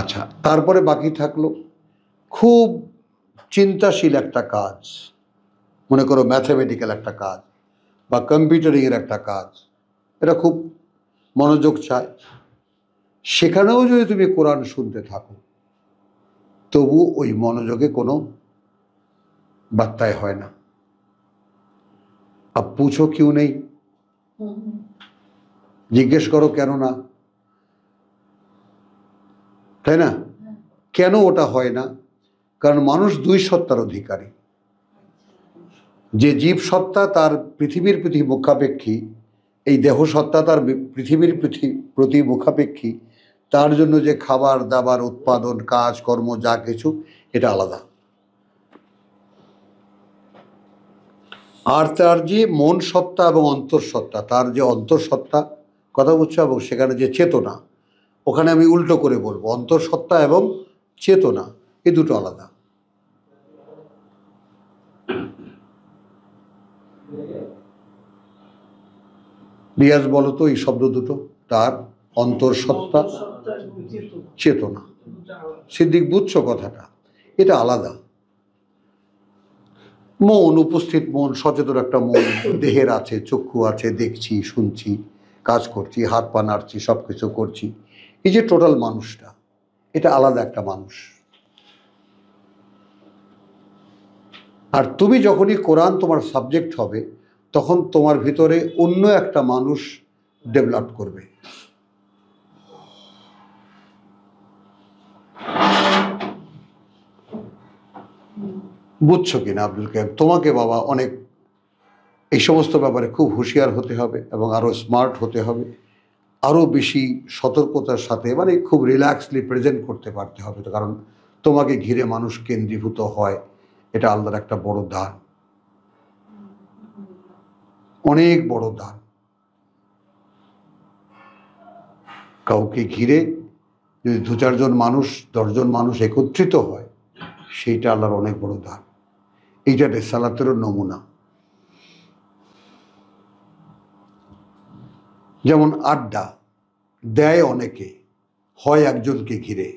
আচ্ছা, তারপরে বাকি থাকলো খুব চিন্তাশীল একটা কাজ, মনে করো ম্যাথমেটিক্যাল একটা কাজ বা কম্পিউটারিংয়ের একটা কাজ, এটা খুব মনোযোগ চায়। সেখানেও যদি তুমি কোরআন শুনতে থাকো, তবু ওই মনোযোগে কোনো বার্তায় হয় না। अब पूछो क्यों नहीं, জিজ্ঞেস করো কেন না, তাই না? কেন ওটা হয় না? কারণ মানুষ দুই সত্তার অধিকারী। যে জীব সত্তা তার পৃথিবীর প্রতি মুখাপেক্ষী, এই দেহ সত্তা তার পৃথিবীর প্রতি মুখাপেক্ষী, তার জন্য যে খাবার দাবার উৎপাদন কাজ কর্ম যা কিছু, এটা আলাদা। আর তার যে মন সত্তা এবং অন্তঃসত্তা, তার যে অন্তঃসত্তা, কথা বুঝছো, এবং সেখানে যে চেতনা, ওখানে আমি উল্টো করে বলবো, অন্তঃসত্তা এবং চেতনা এই দুটো আলাদা। রিয়াজ বলো তো এই শব্দ দুটো, তার অন্তঃসত্তা, চেতনা। সিদ্দিক বুঝছো কথাটা? এটা আলাদা। মন, উপস্থিত মন, সচেতন একটা মন, দেহের আছে, চক্ষু আছে, দেখছি শুনছি, কাজ করছি, হাত পা নাড়ছি, সব কিছু করছি, এই যে টোটাল মানুষটা, এটা আলাদা একটা মানুষ। আর তুমি যখনই কোরআন তোমার সাবজেক্ট হবে, তখন তোমার ভিতরে অন্য একটা মানুষ ডেভেলপ করবে। বুঝছো কিনা আব্দুল কাইম? তোমাকে বাবা অনেক এই সমস্ত ব্যাপারে খুব হুঁশিয়ার হতে হবে এবং আরো স্মার্ট হতে হবে, আরো বেশি সতর্কতার সাথে, মানে খুব রিল্যাক্সলি প্রেজেন্ট করতে পারতে হবে। কারণ তোমাকে ঘিরে মানুষ কেন্দ্রীভূত হয়, এটা আল্লাহর একটা বড় দান, অনেক বড় দান। কাউকে ঘিরে যদি 2-4 জন মানুষ 10 জন মানুষ একত্রিত হয়, সেইটা আল্লাহর অনেক বড় দান। এইটা রেসালাতেরও নমুনা। যেমন আড্ডা দেয় অনেকে, হয় একজনকে ঘিরে।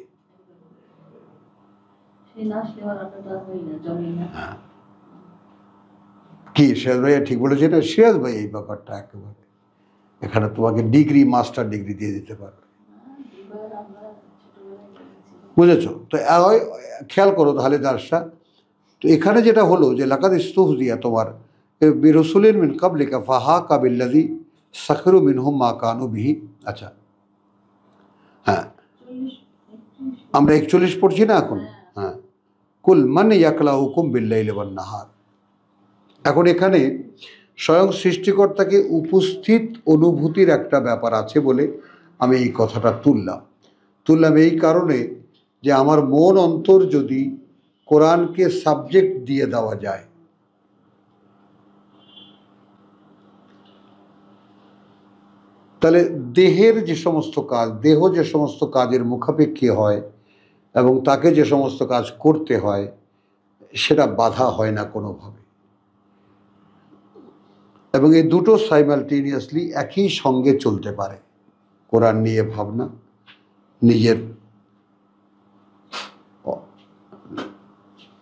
কি সিরাজ ভাইয়া ঠিক বলেছে না? সিরাজ ভাই এই ব্যাপারটা একেবারে এখানে তোমাকে ডিগ্রি, মাস্টার ডিগ্রি দিয়ে দিতে পারবে। বুঝেছো তো? খেয়াল করো তাহলে দার্সা। তো এখানে যেটা হলো যে লাকাদ ইস্তুহজিয়া তোমার বিরসুলিন মিন ক্বাবলিকা ফাহাকা বিল্লাযী সাখিরু মিনহুম মা কানু বিহি। আচ্ছা, হ্যাঁ, আমরা 41 পড়ছি না এখন? হ্যাঁ, কুল মান ইয়াকলাউকুম বিল্লাইলি ওয়ান নাহার। এখন এখানে স্বয়ং সৃষ্টিকর্তাকে উপস্থিত অনুভূতির একটা ব্যাপার আছে বলে আমি এই কথাটা তুললাম এই কারণে যে আমার মন অন্তর যদি কোরআনকে সাবজেক্ট দিয়ে দেওয়া যায়, তাহলে দেহের যে সমস্ত কাজ, দেহ যে সমস্ত কাজের মুখাপেক্ষী হয় এবং তাকে যে সমস্ত কাজ করতে হয়, সেটা বাধা হয় না কোনোভাবে। এবং এই দুটো সাইমালটেনিয়াসলি একই সঙ্গে চলতে পারে। কোরআন নিয়ে ভাবনা, নিজের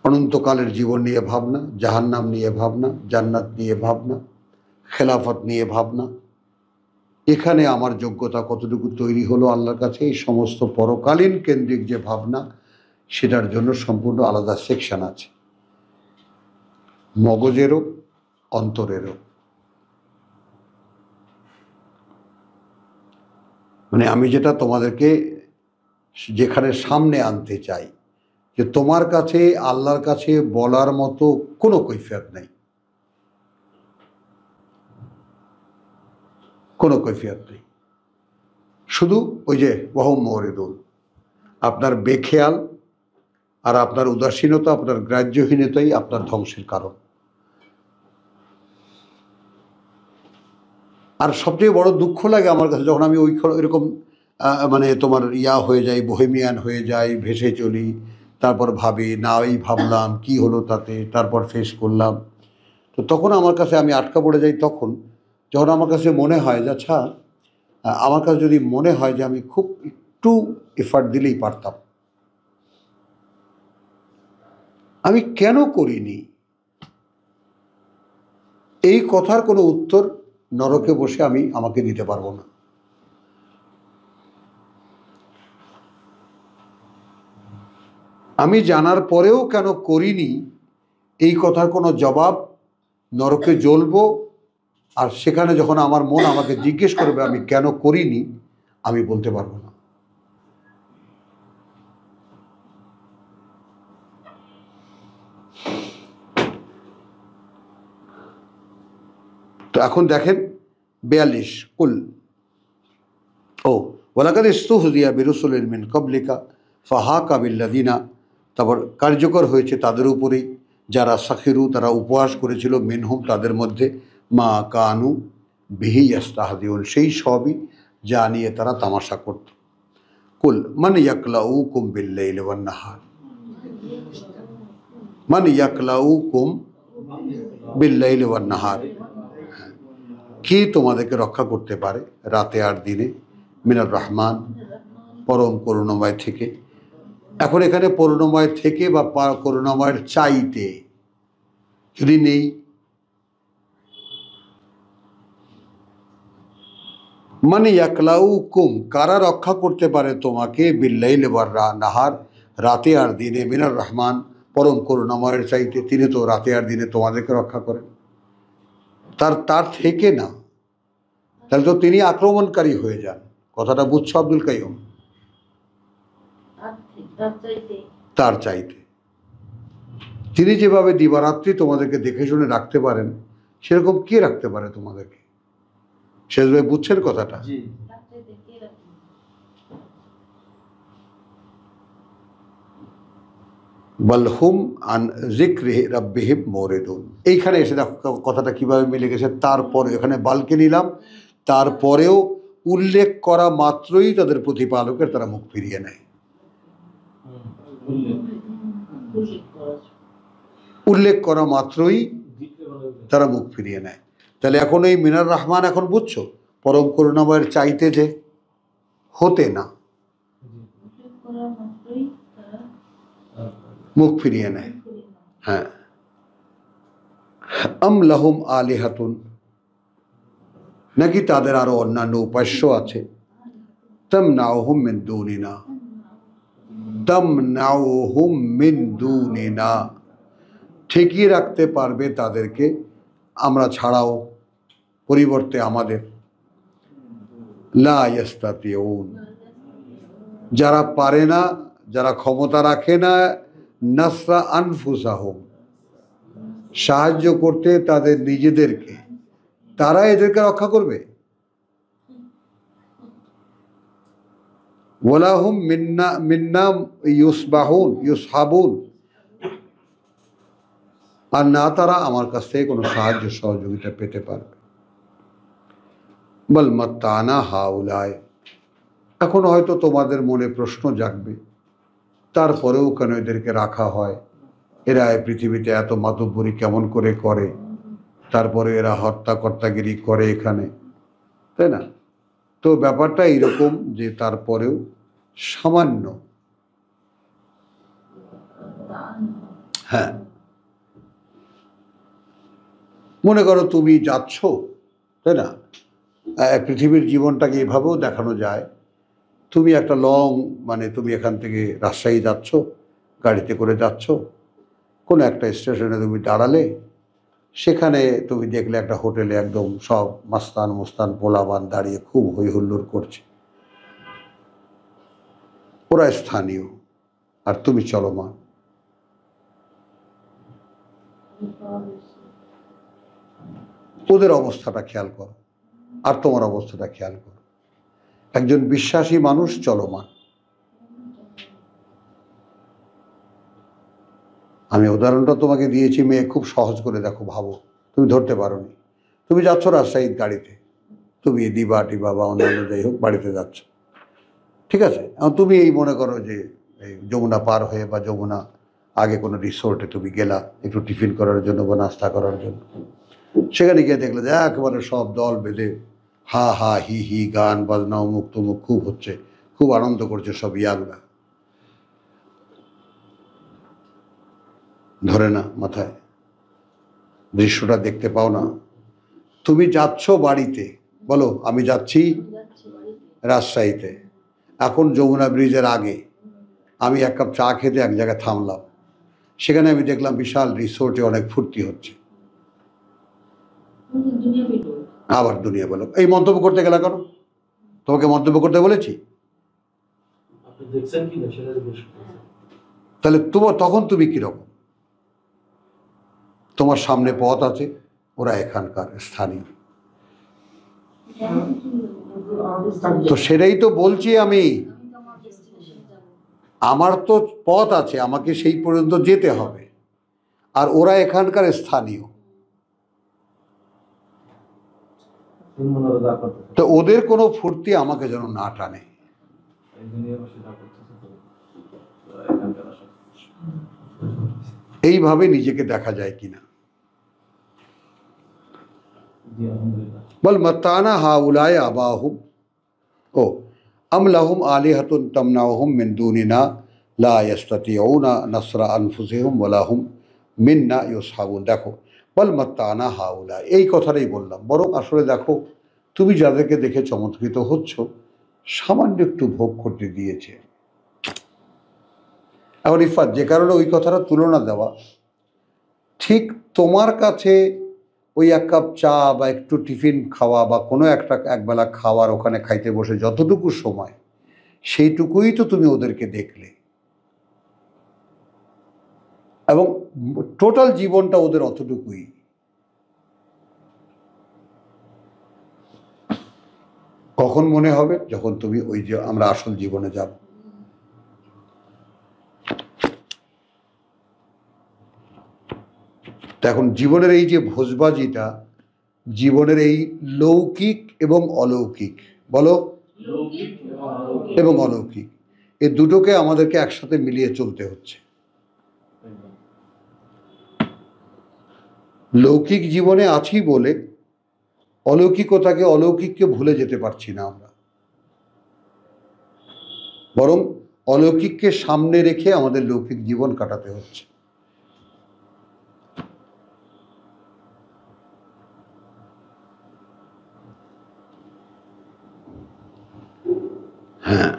অনন্তকালের জীবন নিয়ে ভাবনা, জাহান্নাম নিয়ে ভাবনা, জান্নাত নিয়ে ভাবনা, খেলাফত নিয়ে ভাবনা, এখানে আমার যোগ্যতা কতটুকু তৈরি হলো আল্লাহর কাছে, এই সমস্ত পরকালীন কেন্দ্রিক যে ভাবনা, সেটার জন্য সম্পূর্ণ আলাদা সেকশন আছে, মগজেরও অন্তরেরও। মানে আমি যেটা তোমাদেরকে যেখানে সামনে আনতে চাই যে তোমার কাছে আল্লাহর কাছে বলার মতো কোনো কৈফিয়ত নেই, কোনো কৈফিয়ত নেই। শুধু ওই যে ওয়াহুম মুরিদুন, আপনার বেখেয়াল আর আপনার উদাসীনতা, আপনার গ্রাহ্যহীনতাই আপনার ধ্বংসের কারণ। আর সবচেয়ে বড় দুঃখ লাগে আমার কাছে যখন আমি এরকম মানে তোমার হয়ে যাই, বোহেমিয়ান হয়ে যাই, ভেসে চলি, তারপর ভাবি না এই ভাবলাম কি হলো তাতে, তারপর ফেস করলাম। তো তখন আমার কাছে আমি আটকা পড়ে যাই তখন যখন আমার কাছে মনে হয় যে আচ্ছা, আমার কাছে যদি মনে হয় যে আমি খুব একটু এফার্ট দিলেই পারতাম, আমি কেন করিনি? এই কথার কোনো উত্তর নরকে বসে আমি আমাকে দিতে পারবো না। আমি জানার পরেও কেন করিনি, এই কথার কোনো জবাব নরকে জ্বলবো। আর সেখানে যখন আমার মন আমাকে জিজ্ঞেস করবে আমি কেন করিনি, আমি বলতে পারবো না। তো এখন দেখেন 42 কুল ওয়ালাকাদ ইস্তুহজিয়া বিরুসুলিন মিন ক্বাবলিকা ফাহাকা বিল্লাযিনা, তারপর কার্যকর হয়েছে তাদের উপরেই যারা সাখিরু, তারা উপহাস করেছিল, মিনহুম তাদের মধ্যে, মা কানু বিহি ইয়াস্তাহজিউন, সেই সবই যা নিয়ে তারা তামাশা করত। কুল মান ইয়াকলাউকুম বিল্লাইলি ওয়ান নাহার, মান ইয়াকলাউকুম বিল্লাইলি ওয়ান নাহার, কি তোমাদেরকে রক্ষা করতে পারে রাতে আর দিনে, মিনার রহমান, পরম করুণাময় থেকে। এখন এখানে করুণাময় থেকে বা করুণাময়ের চাইতে যদি নেই, মানে ইয়াকলাউকুম, কারা রক্ষা করতে পারে তোমাকে, বিল্লাইলি ওয়ান নাহার, রাতে আর দিনে, মিনার রহমান, পরম করুণাময়ের চাইতে। তিনি তো রাতে আর দিনে তোমাদেরকে রক্ষা করেন, তার থেকে না। তাহলে তো তিনি আক্রমণকারী হয়ে যান। কথাটা বুঝছো আব্দুল কাইয়ুম? তার চাইতে তিনি যেভাবে দিবারাত্রি তোমাদেরকে দেখে শুনে রাখতে পারেন, সেরকম কে রাখতে পারে তোমাদেরকে? শেষ ভাই বুঝছেন কথাটা? বালহুম আন যিকরি রাব্বিহিম মুরিদুন। এইখানে এসে দেখো কথাটা কিভাবে মিলে গেছে। তারপরে এখানে বালকে নিলাম, তারপরেও উল্লেখ করা মাত্রই তাদের প্রতিপালকের তারা মুখ ফিরিয়ে নেয়। উল্লেখ করা মাত্রই তারা মুখ ফিরিয়ে নেয়। তাহলে এখন এই মিনার রহমান এখন বুঝছো, পরম করুণাময়ের চাইতে যে হতে না, মুখ ফিরিয়ে নেয়। হ্যাঁ, আম লাহুম আলিহাতুন, নাকি তাদের আরো অন্যান্য উপাস্য আছে। তামনাউহুম মিন দুনিনা, তামনাউহুম মিন দুনিনা, ঠেকিয়ে রাখতে পারবে তাদেরকে আমরা ছাড়াও, পরিবর্তে আমাদের। লা ইস্তাতিউন, যারা পারে না, যারা ক্ষমতা রাখে না, নাসরা আনফুসাহুম, সাহায্য করতে তাদের নিজেদেরকে, তারা এদেরকে রক্ষা করবে। ওয়ালাহুম মিন্না মিন্না ইউসবাহুন ইউসহাবুন, আর না তারা আমার কাছ থেকে কোনো সাহায্য সহযোগিতা পেতে পারবে। বল মাত্তানা হাউলায়, এখন হয়তো তোমাদের মনে প্রশ্ন জাগবে, তারপরেও কেন এদেরকে রাখা হয়, এরা এই পৃথিবীতে এত মাতব্বরি কেমন করে করে, তারপরে এরা হত্যাকর্তাগিরি করে এখানে, তাই না? তো ব্যাপারটা এইরকম যে তারপরেও সামান্য, হ্যাঁ, মনে করো তুমি যাচ্ছ, তাই না, পৃথিবীর জীবনটাকে এভাবেও দেখানো যায়। তুমি একটা লং, মানে তুমি এখান থেকে রাজশাহী যাচ্ছ, গাড়িতে করে যাচ্ছ, কোনো একটা স্টেশনে তুমি দাঁড়ালে, সেখানে তুমি দেখলে একটা হোটেলে একদম সব মাস্তান মুস্তান পোলাবান দাঁড়িয়ে খুব হই হুল্লোড় করছে, ওরা স্থানীয় আর তুমি চলমান। ওদের অবস্থাটা খেয়াল করো আর তোমার অবস্থাটা খেয়াল করো। একজন বিশ্বাসী মানুষ চলমান, আমি উদাহরণটা তোমাকে দিয়েছি, মেয়ে খুব সহজ করে দেখো, ভাবো, তুমি ধরতে পারোনি। তুমি যাচ্ছ রাজশাহীর গাড়িতে, তুমি দিবা টিবা বা অন্যান্য যাই হোক বাড়িতে যাচ্ছ, ঠিক আছে। তুমি এই মনে করো যে এই যমুনা পার হয়ে বা যমুনা আগে কোনো রিসোর্টে তুমি গেলা একটু টিফিন করার জন্য বা নাস্তা করার জন্য, সেখানে গিয়ে দেখলে যে একেবারে সব দল বেঁধে হা হা হি হি গান বাজনা অমুক তমুক খুব হচ্ছে, খুব আনন্দ করছে সব ইয়াংরা, ধরে না মাথায়, দৃশ্যটা দেখতে পাও না। তুমি যাচ্ছ বাড়িতে, বলো আমি যাচ্ছি রাজশাহীতে, এখন যমুনা ব্রিজের আগে আমি এক কাপ চা খেতে এক জায়গায় থামলাম, সেখানে আমি দেখলাম বিশাল রিসোর্টে অনেক ফুর্তি হচ্ছে, আবার দুনিয়া বলো। এই মন্তব্য করতে গেলে কেন? তোমাকে মন্তব্য করতে বলেছি? তাহলে তখন তুমি কিরকম? তোমার সামনে পথ আছে, ওরা এখানকার স্থানীয়, তো সেটাই তো বলছি আমি, আমার তো পথ আছে, আমাকে সেই পর্যন্ত যেতে হবে, আর ওরা এখানকার স্থানীয়, তো ওদের কোনো ফুর্তি আমাকে যেন না টানে। এইভাবে নিজেকে দেখা যায় কিনা? বল মাত্তানা হাউলায় আবাহুম, ও আম লাহুম আলিহাতুন তামনাউহুম মিন দুনিনা লা ইস্তাতিউনা নাসরা আনফুসিহিম ওয়া লাহুম মিন্না ইউসহাবুন। দেখো, বল মাত্তানা হাউলা, এই কথাটাই বললাম। বরং আসলে দেখো, তুমি যাদেরকে দেখে চমৎকৃত হচ্ছ, সামান্য একটু ভোগ করতে দিয়েছে। এখন ইফাত, যে কারণে ওই কথাটা তুলনা দেওয়া, ঠিক তোমার কাছে ওই এক কাপ চা বা একটু টিফিন খাওয়া বা কোনো একটা একবেলা খাওয়ার ওখানে খাইতে বসে যতটুকু সময়, সেইটুকুই তো তুমি ওদেরকে দেখলে, এবং টোটাল জীবনটা ওদের অতটুকুই। কখন মনে হবে? যখন তুমি ওই যে আমরা আসল জীবনে যাব। এখন জীবনের এই যে ভোজবাজিটা, জীবনের এই লৌকিক এবং অলৌকিক, বলো, এবং অলৌকিক, এই দুটোকে আমাদেরকে একসাথে মিলিয়ে চলতে হচ্ছে। লৌকিক জীবনে আছি বলে অলৌকিকতাকে, অলৌকিককে ভুলে যেতে পারছি না আমরা, বরং অলৌকিককে সামনে রেখে আমাদের লৌকিক জীবন কাটাতে হচ্ছে। হ্যাঁ,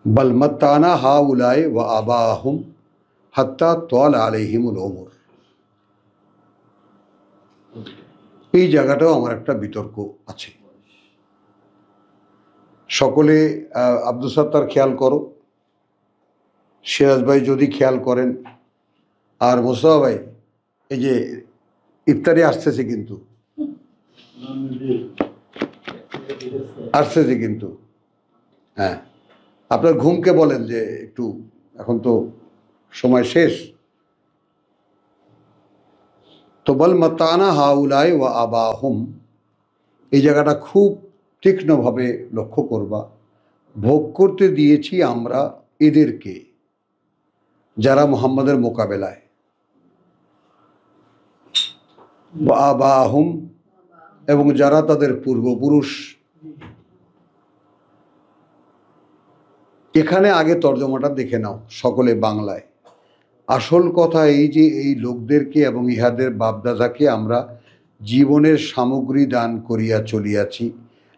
বল মাত্তানা হাউলায়ে ওয়া আবাহুম হাত্তা তাল আলাইহিমুল উমর। এই জায়গাটাও আমার একটা বিতর্ক আছে। সকলে আব্দুল সাত্তার খেয়াল করো, সিরাজ ভাই যদি খেয়াল করেন, আর মোস্তফা ভাই, এই যে ইফতারি আসতেছে কিন্তু, আসতেছে কিন্তু, হ্যাঁ, আপনার ঘুমকে বলেন যে একটু, এখন তো সময় শেষ। তো বল মাতানা হাউলায়ে ওয়া আবাহুম, এই জায়গাটা খুব তীক্ষ্ণভাবে লক্ষ্য করবা। ভোগ করতে দিয়েছি আমরা এদেরকে, যারা মুহাম্মাদের মোকাবেলায়, ওয়া আবাহুম, এবং যারা তাদের পূর্বপুরুষ। এখানে আগে তর্জমাটা দেখে নাও সকলে বাংলায়। আসল কথা এই যে এই লোকদেরকে এবং ইহাদের বাপদাদাকে আমরা জীবনের সামগ্রী দান করিয়া চলিয়াছি,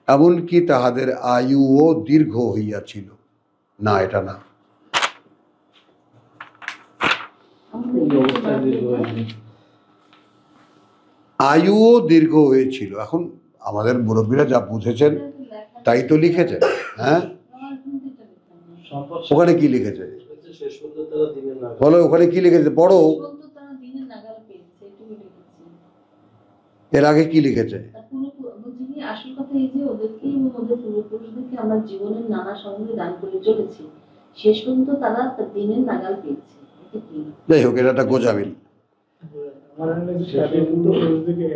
এমনকি তাহাদের আয়ুও দীর্ঘ হইয়াছিল। না, এটা না, আয়ুও দীর্ঘ হয়েছিল। এখন আমাদের মুরব্বীরা যা বুঝেছেন তাই তো লিখেছেন। হ্যাঁ, ওখানে কি লিখেছে বলো, ওখানে কি লিখেছে পড়ো, এর আগে কি লিখেছে? আসল কথা এই যে ওদেরকে এবং ওদের পূর্বপুরুষদেরকে আমরা জীবনের নানা সামগ্রী দান করে চলেছি, শেষ পর্যন্ত তারা দিনের নাগাল পেয়েছে। যাই হোক, এটা একটা গোজামিল।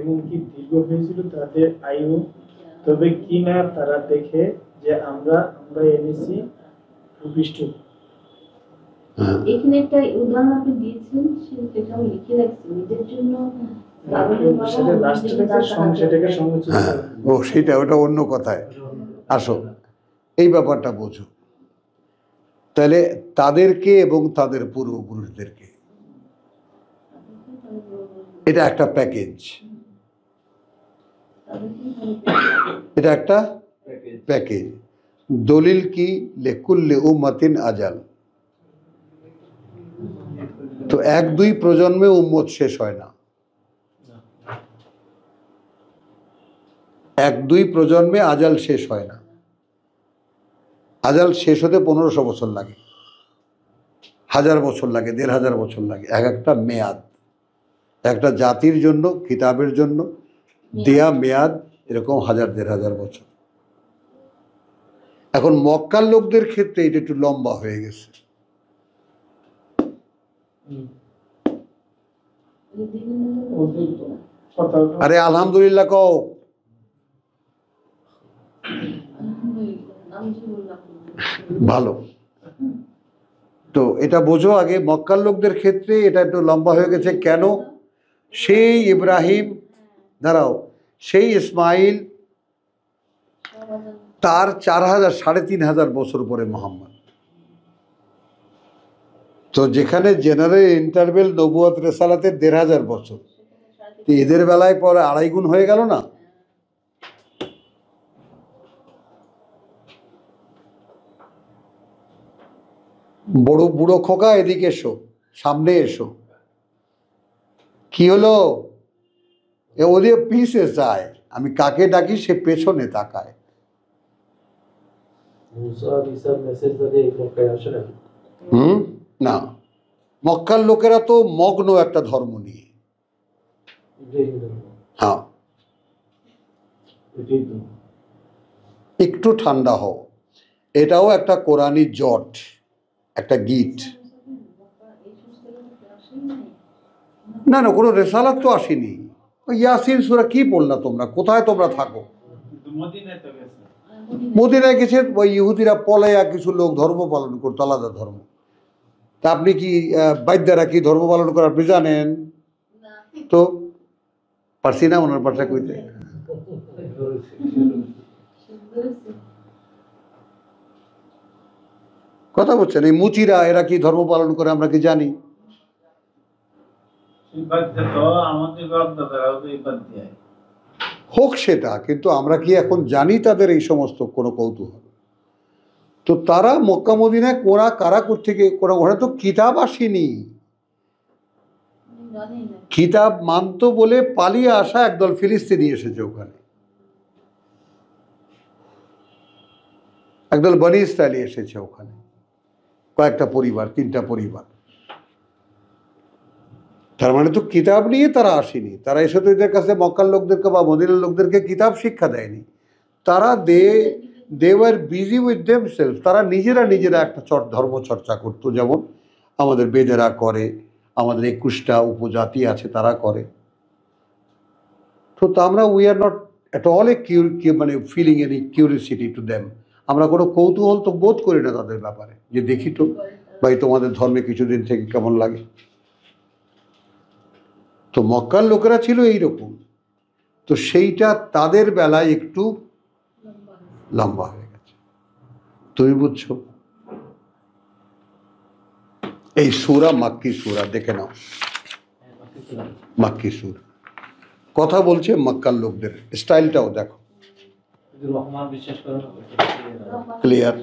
এমনকি দীর্ঘ হয়েছিল তাদের আয়ু, তবে কিনা তারা দেখে যে আমরা এনেছি ভূপৃষ্ঠ। এখানে একটা উদাহরণ আপনি দিয়েছেন, সেটা আমি লিখে রাখছি নিজের জন্য। ও সেটা, ওটা অন্য কথায়। আসো, এই ব্যাপারটা বোঝো। তাহলে তাদেরকে এবং তাদের পূর্বপুরুষদেরকে, এটা একটা প্যাকেজ, এটা একটা প্যাকেজ। দলিল কি? লিকুল্লি উম্মাতিন আজাল। তো 1-2 প্রজন্মে উম্মত শেষ হয় না, 1-2 প্রজন্মে আজাল শেষ হয় না। আজাল শেষ হতে 1500 বছর লাগে, 1000 বছর লাগে, 1500 বছর লাগে। এক একটা মেয়াদ, একটা জাতির জন্য, কিতাবের জন্য দেয়া মেয়াদ এরকম 1000-1500 বছর। এখন মক্কার লোকদের ক্ষেত্রে এটা একটু লম্বা হয়ে গেছে। আরে আলহামদুলিল্লাহ কও। ভালো, তো এটা বোঝো আগে, মক্কার লোকদের ক্ষেত্রে এটা একটু লম্বা হয়ে গেছে। কেন? সেই ইব্রাহিম, দাঁড়াও, সেই ইসমাইল, তার 4000-3500 বছর পরে মোহাম্মদ। তো যেখানে জেনারেল ইন্টারভেল নবুয়ত রেসালাতের 1500 বছর, এদের বেলায় পরে 2.5 গুণ হয়ে গেল না? বড় বুড়ো খোকা, এদিকে এসো, সামনে এসো। কি হলো? ওদের পিছে যায়, আমি কাকে ডাকি সে পেছনে তাকায়। না, মক্কার লোকেরা তো মগ্ন একটা ধর্ম নিয়ে। হ্যাঁ, একটু ঠান্ডা হও, এটাও একটা কোরআনি জট, একটা গীত। না না, কোনো রেসালাত তো আসেনি। ইয়াসিন সূরা কি পড়লা তোমরা? কোথায় তোমরা থাকো? মদিনায় তো গেছে। মদিনায় গেছে, ওই ইহুদিরা পলাইয়া কিছু লোক ধর্ম পালন করতো, আলাদা ধর্ম। তা আপনি কি বাদ্যারা কি ধর্ম পালন করার আপনি জানেন? না, তো পারছি না ওনার পাশে কইতে। সুন্দর হয়েছে। কথা বলছেন, এই মুচিরা এরা কি ধর্ম পালন করে আমরা কি জানি? এই বাদ্যা তো আমাদের বাপ-দাদারাও তো এই বাদ দেয়। হোক সেটা, কিন্তু আমরা কি এখন জানি তাদের এই সমস্ত কোনো কৌতূহল? তো তারা মক্কা মদিনায় কোরা কারা থেকে কোরা, ওরা তো কিতাব আসেনি। আমি জানি না। কিতাব মানতো বলে পালিয়ে আসা একদল ফিলিস্তিনি এসেছে ওখানে, একদল বনি ইসরায়েলি এসেছে ওখানে, কয়েকটা পরিবার, 3টা পরিবার। তার মানে তো কিতাব নিয়ে তারা আসেনি, তারা এসে তো এদের কাছে মক্কার লোকদেরকে বা মদিনার লোকদেরকে কিতাব শিক্ষা দেয়নি। তারা they were busy with themselves, তারা নিজেরা একটা ধর্ম চর্চা করতো, যেমন আমাদের বেদেরা করে, আমাদের 21টা উপজাতি আছে তারা করে। তো আমরা we are not at all মানে feeling any curiosity to them. আমরা কোনো কৌতূহল তো বোধ করি না তাদের ব্যাপারে, যে দেখি তো ভাই তোমাদের ধর্মে কিছুদিন থেকে কেমন লাগে। তো মক্কার লোকেরা ছিল এইরকম। তো সেইটা তাদের বেলায় একটু লম্বা হয়ে গেছে, তুমি বুঝছো? এই সূরা মাক্কি সূরা, দেখে নাও, মাক্কি সূরা, কথা বলছে মক্কার লোকদের, স্টাইলটাও দেখো, ক্লিয়ার।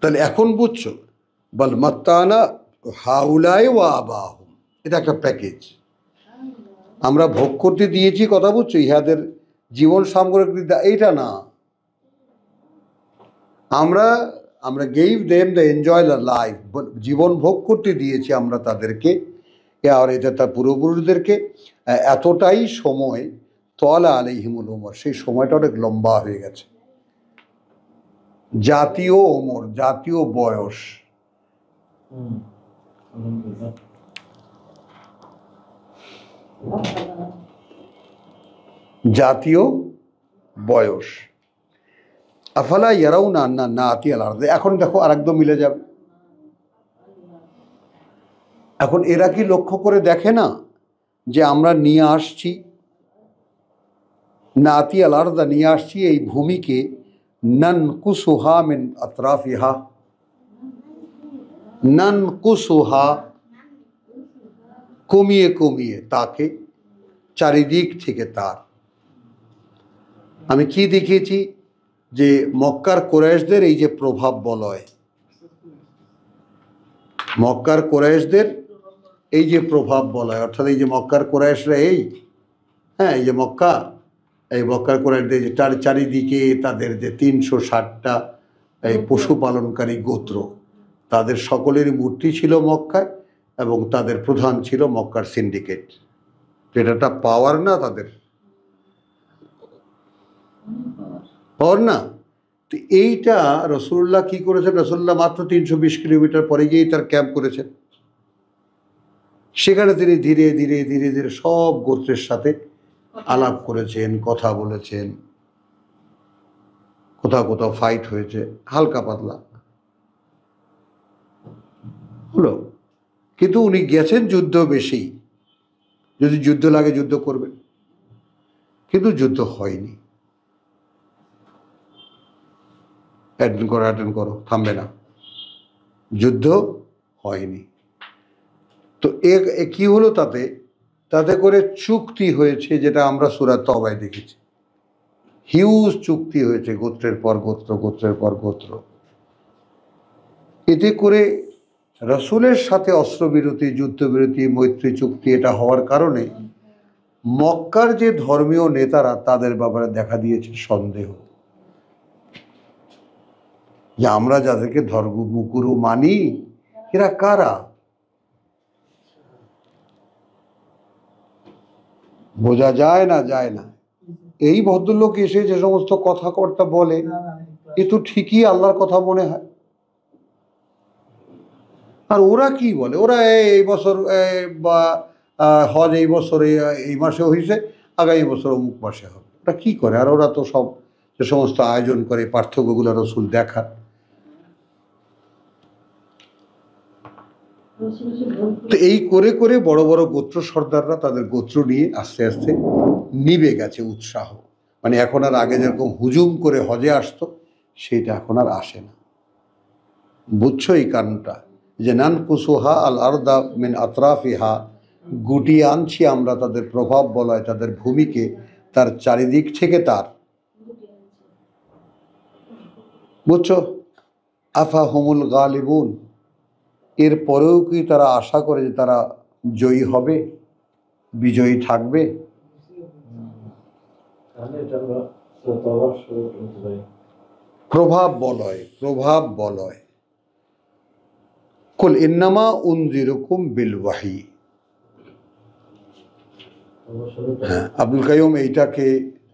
তাহলে এখন বুঝছো, বল মাত্তানা হাউলাই ওয়া আবাহুম, এটা একটা প্যাকেজ আমরা ভোগ করতে দিয়েছি, কথা বুঝছো, ইহাদের জীবন সামগ্রিক, এইটা না, আমরা gave them the enjoy the life, জীবন ভোগ করতে দিয়েছি আমরা তাদেরকে, আর এটা তার পূর্বপুরুষদেরকে এতটাই সময়, তলা আলাইহিমুল উমর, সেই সময়টা অনেক লম্বা হয়ে গেছে। জাতীয় ওমর, জাতীয় বয়স, জাতীয় বয়স। আফালা ইয়ারাউনা আন্না নাতি আল আরদ, এখন দেখো আরেকদম মিলে যাবে। এখন এরা কি লক্ষ্য করে দেখে না যে আমরা নিয়ে আসছি, নাতি আল আরদ, নিয়ে আসছি এই ভূমিকে, নানকুসুহা মিন আতরাফিহা, নানকুসুহা, কমিয়ে কমিয়ে তাকে চারিদিক থেকে তার। আমি কি দেখিয়েছি যে মক্কার কুরাইশদের এই যে প্রভাব বলয়, মক্কার কুরাইশদের এই যে প্রভাব বলয়, অর্থাৎ এই যে মক্কার কুরাইশরা এই এই যে এই মক্কার কুরাইশদের যে চারিদিকে তাদের যে 360টা এই পশুপালনকারী গোত্র, তাদের সকলেরই মূর্তি ছিল মক্কায়, এবং তাদের প্রধান ছিল মক্কার সিন্ডিকেট। এটা একটা পাওয়ার না তাদের, পাওয়ার না? তো এইটা রসুল্লাহ কি করেছেন, রসুল্লাহ মাত্র 320 কিলোমিটার পরে গিয়েই তার ক্যাম্প করেছেন। সেখানে তিনি ধীরে ধীরে ধীরে ধীরে সব গোত্রের সাথে আলাপ করেছেন, কথা বলেছেন, কোথাও কোথাও ফাইট হয়েছে, হালকা পাতলা হলো, কিন্তু উনি গেছেন যুদ্ধ বেশি, যদি যুদ্ধ লাগে যুদ্ধ করবেন, কিন্তু যুদ্ধ হয়নি। অ্যাটেন্ড করো, থামবে না, যুদ্ধ হয়নি। তো এ কি হলো, তাতে করে চুক্তি হয়েছে, যেটা আমরা সূরা তওবায় দেখেছি, হিউজ চুক্তি হয়েছে, গোত্রের পর গোত্র, গোত্রের পর গোত্র। এতে করে রসুলের সাথে অস্ত্রবিরতি, যুদ্ধবিরতি, মৈত্রী চুক্তি এটা হওয়ার কারণে মক্কার যে ধর্মীয় নেতারা, তাদের ব্যাপারে দেখা দিয়েছে সন্দেহ, যে আমরা যাদেরকে ধর্মগুরু মানি এরা কারা, বোঝা যায় না। এই ভদ্রলোক এসে যে সমস্ত কথাবার্তা বলে, এ তো ঠিকই আল্লাহর কথা মনে হয়। আর ওরা কি বলে, ওরা এই বছর বা হজ এই বছর এই মাসে হয়েছে, আগামী বছর অমুক মাসে হবে, ওরা কী করে? আর ওরা তো সব যে সমস্ত আয়োজন করে পার্থক্যগুলো রসুল দেখা। তো এই করে করে বড় বড় গোত্র সর্দাররা তাদের গোত্র নিয়ে আস্তে আস্তে নিভে গেছে উৎসাহ। মানে এখন আর আগে যেরকম হুজুম করে হজে আসতো সেইটা এখন আর আসে না। বুঝছো এই কারণটা? যে নান কুসুহা আল আরদা মিন আতরাফিহা, গুটিয়ে আনছি আমরা তাদের প্রভাব বলয়, তাদের ভূমিকে তার চারিদিক থেকে তার। বুঝছো? আফা হুমুল গালিবুন, এর পরেও কি তারা আশা করে যে তারা জয়ী হবে, বিজয়ী থাকবে? প্রভাব বলয়, প্রভাব বলয়। কুল ইন্নামা উনজিরুকুম বিল ওয়াহি। হ্যাঁ, আব্দুল কাইয়ুম এইটাকে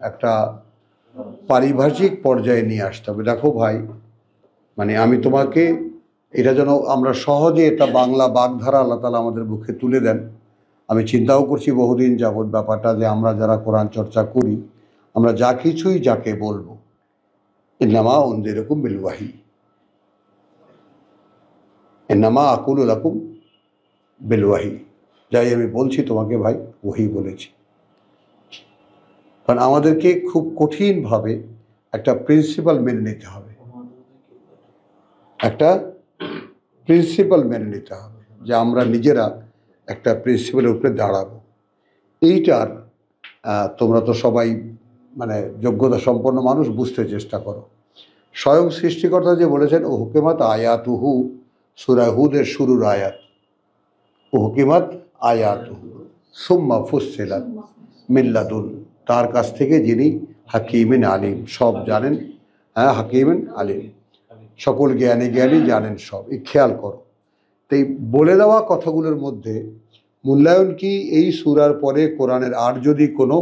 একটা পারিভাষিক পর্যায়ে নিয়ে আসতে হবে। দেখো ভাই, মানে আমি তোমাকে এটা যেন আমরা সহজে এটা বাংলা বাগধারা আল্লাহ তাআলা আমাদের মুখে তুলে দেন। আমি চিন্তাও করছি বহুদিন যাবৎ ব্যাপারটা, যে আমরা যারা কোরআন চর্চা করি, আমরা যা কিছুই যাকে বলবো ইন্নামা উনজিরুকুম বিল ওয়াহি, ইন্নামা আকুলু লাকুম বিল ওয়াহি, যাই আমি বলছি তোমাকে ভাই ওহি বলেছি। কারণ আমাদেরকে খুব কঠিনভাবে একটা প্রিন্সিপাল মেনে নিতে হবে, একটা প্রিন্সিপাল মেনে নিতে হবে, যে আমরা নিজেরা একটা প্রিন্সিপালের উপরে দাঁড়াবো। এইটার তোমরা তো সবাই মানে যোগ্যতা সম্পন্ন মানুষ, বুঝতে চেষ্টা করো। স্বয়ং সৃষ্টিকর্তা যে বলেছেন ও হুকিমাত আয়াতুহু, সূরা হুদের শুরুর আয়াত, ও হুকিমাত আয়াতুহু সুম্মা ফুসসিলাত মিন লাদুন, তার কাছ থেকে যিনি হাকিমিন আলিম, সব জানেন। হ্যাঁ, হাকিমিন আলিম, সকল জ্ঞানী জ্ঞানী জানেন সব। এই খেয়াল করো। তো এই বলে দেওয়া কথাগুলোর মধ্যে মূল্যায়ন কি, এই সূরার পরে কোরআনের আর যদি কোনো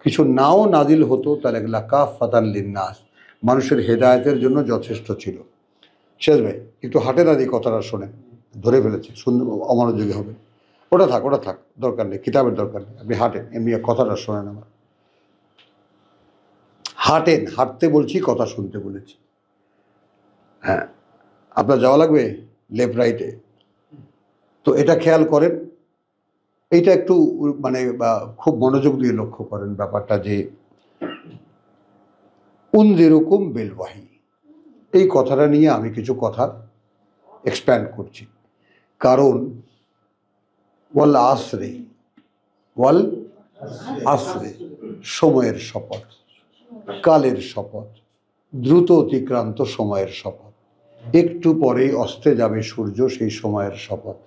কিছু নাও নাজিল হতো তাহলে লাকাফাতান লিন্নাস, মানুষের হেদায়েতের জন্য যথেষ্ট ছিল। শেষ ভাই একটু হাটে না দিয়ে কথাটা শোনেন, ধরে ফেলেছে, শুনতে অমনোযোগী হবে। ওটা থাক, ওটা থাক, দরকার নেই, কিতাবের দরকার নেই, আপনি হাঁটেন, এমনি কথাটা শোনেন আমার। হাঁটেন, হাঁটতে বলছি, কথা শুনতে বলেছি। হ্যাঁ, আপনার যাওয়া লাগবে লেফট রাইটে, তো এটা খেয়াল করেন। এইটা একটু মানে খুব মনোযোগ দিয়ে লক্ষ্য করেন ব্যাপারটা, যে উনজিরুকুম বিল ওয়াহি, এই কথাটা নিয়ে আমি কিছু কথা এক্সপ্যান্ড করছি। কারণ ওয়াল আসরে, ওয়াল আসরে, সময়ের শপথ, কালের শপথ, দ্রুত অতিক্রান্ত সময়ের শপথ, একটু পরেই অস্তে যাবে সূর্য, সেই সময়ের শপথ,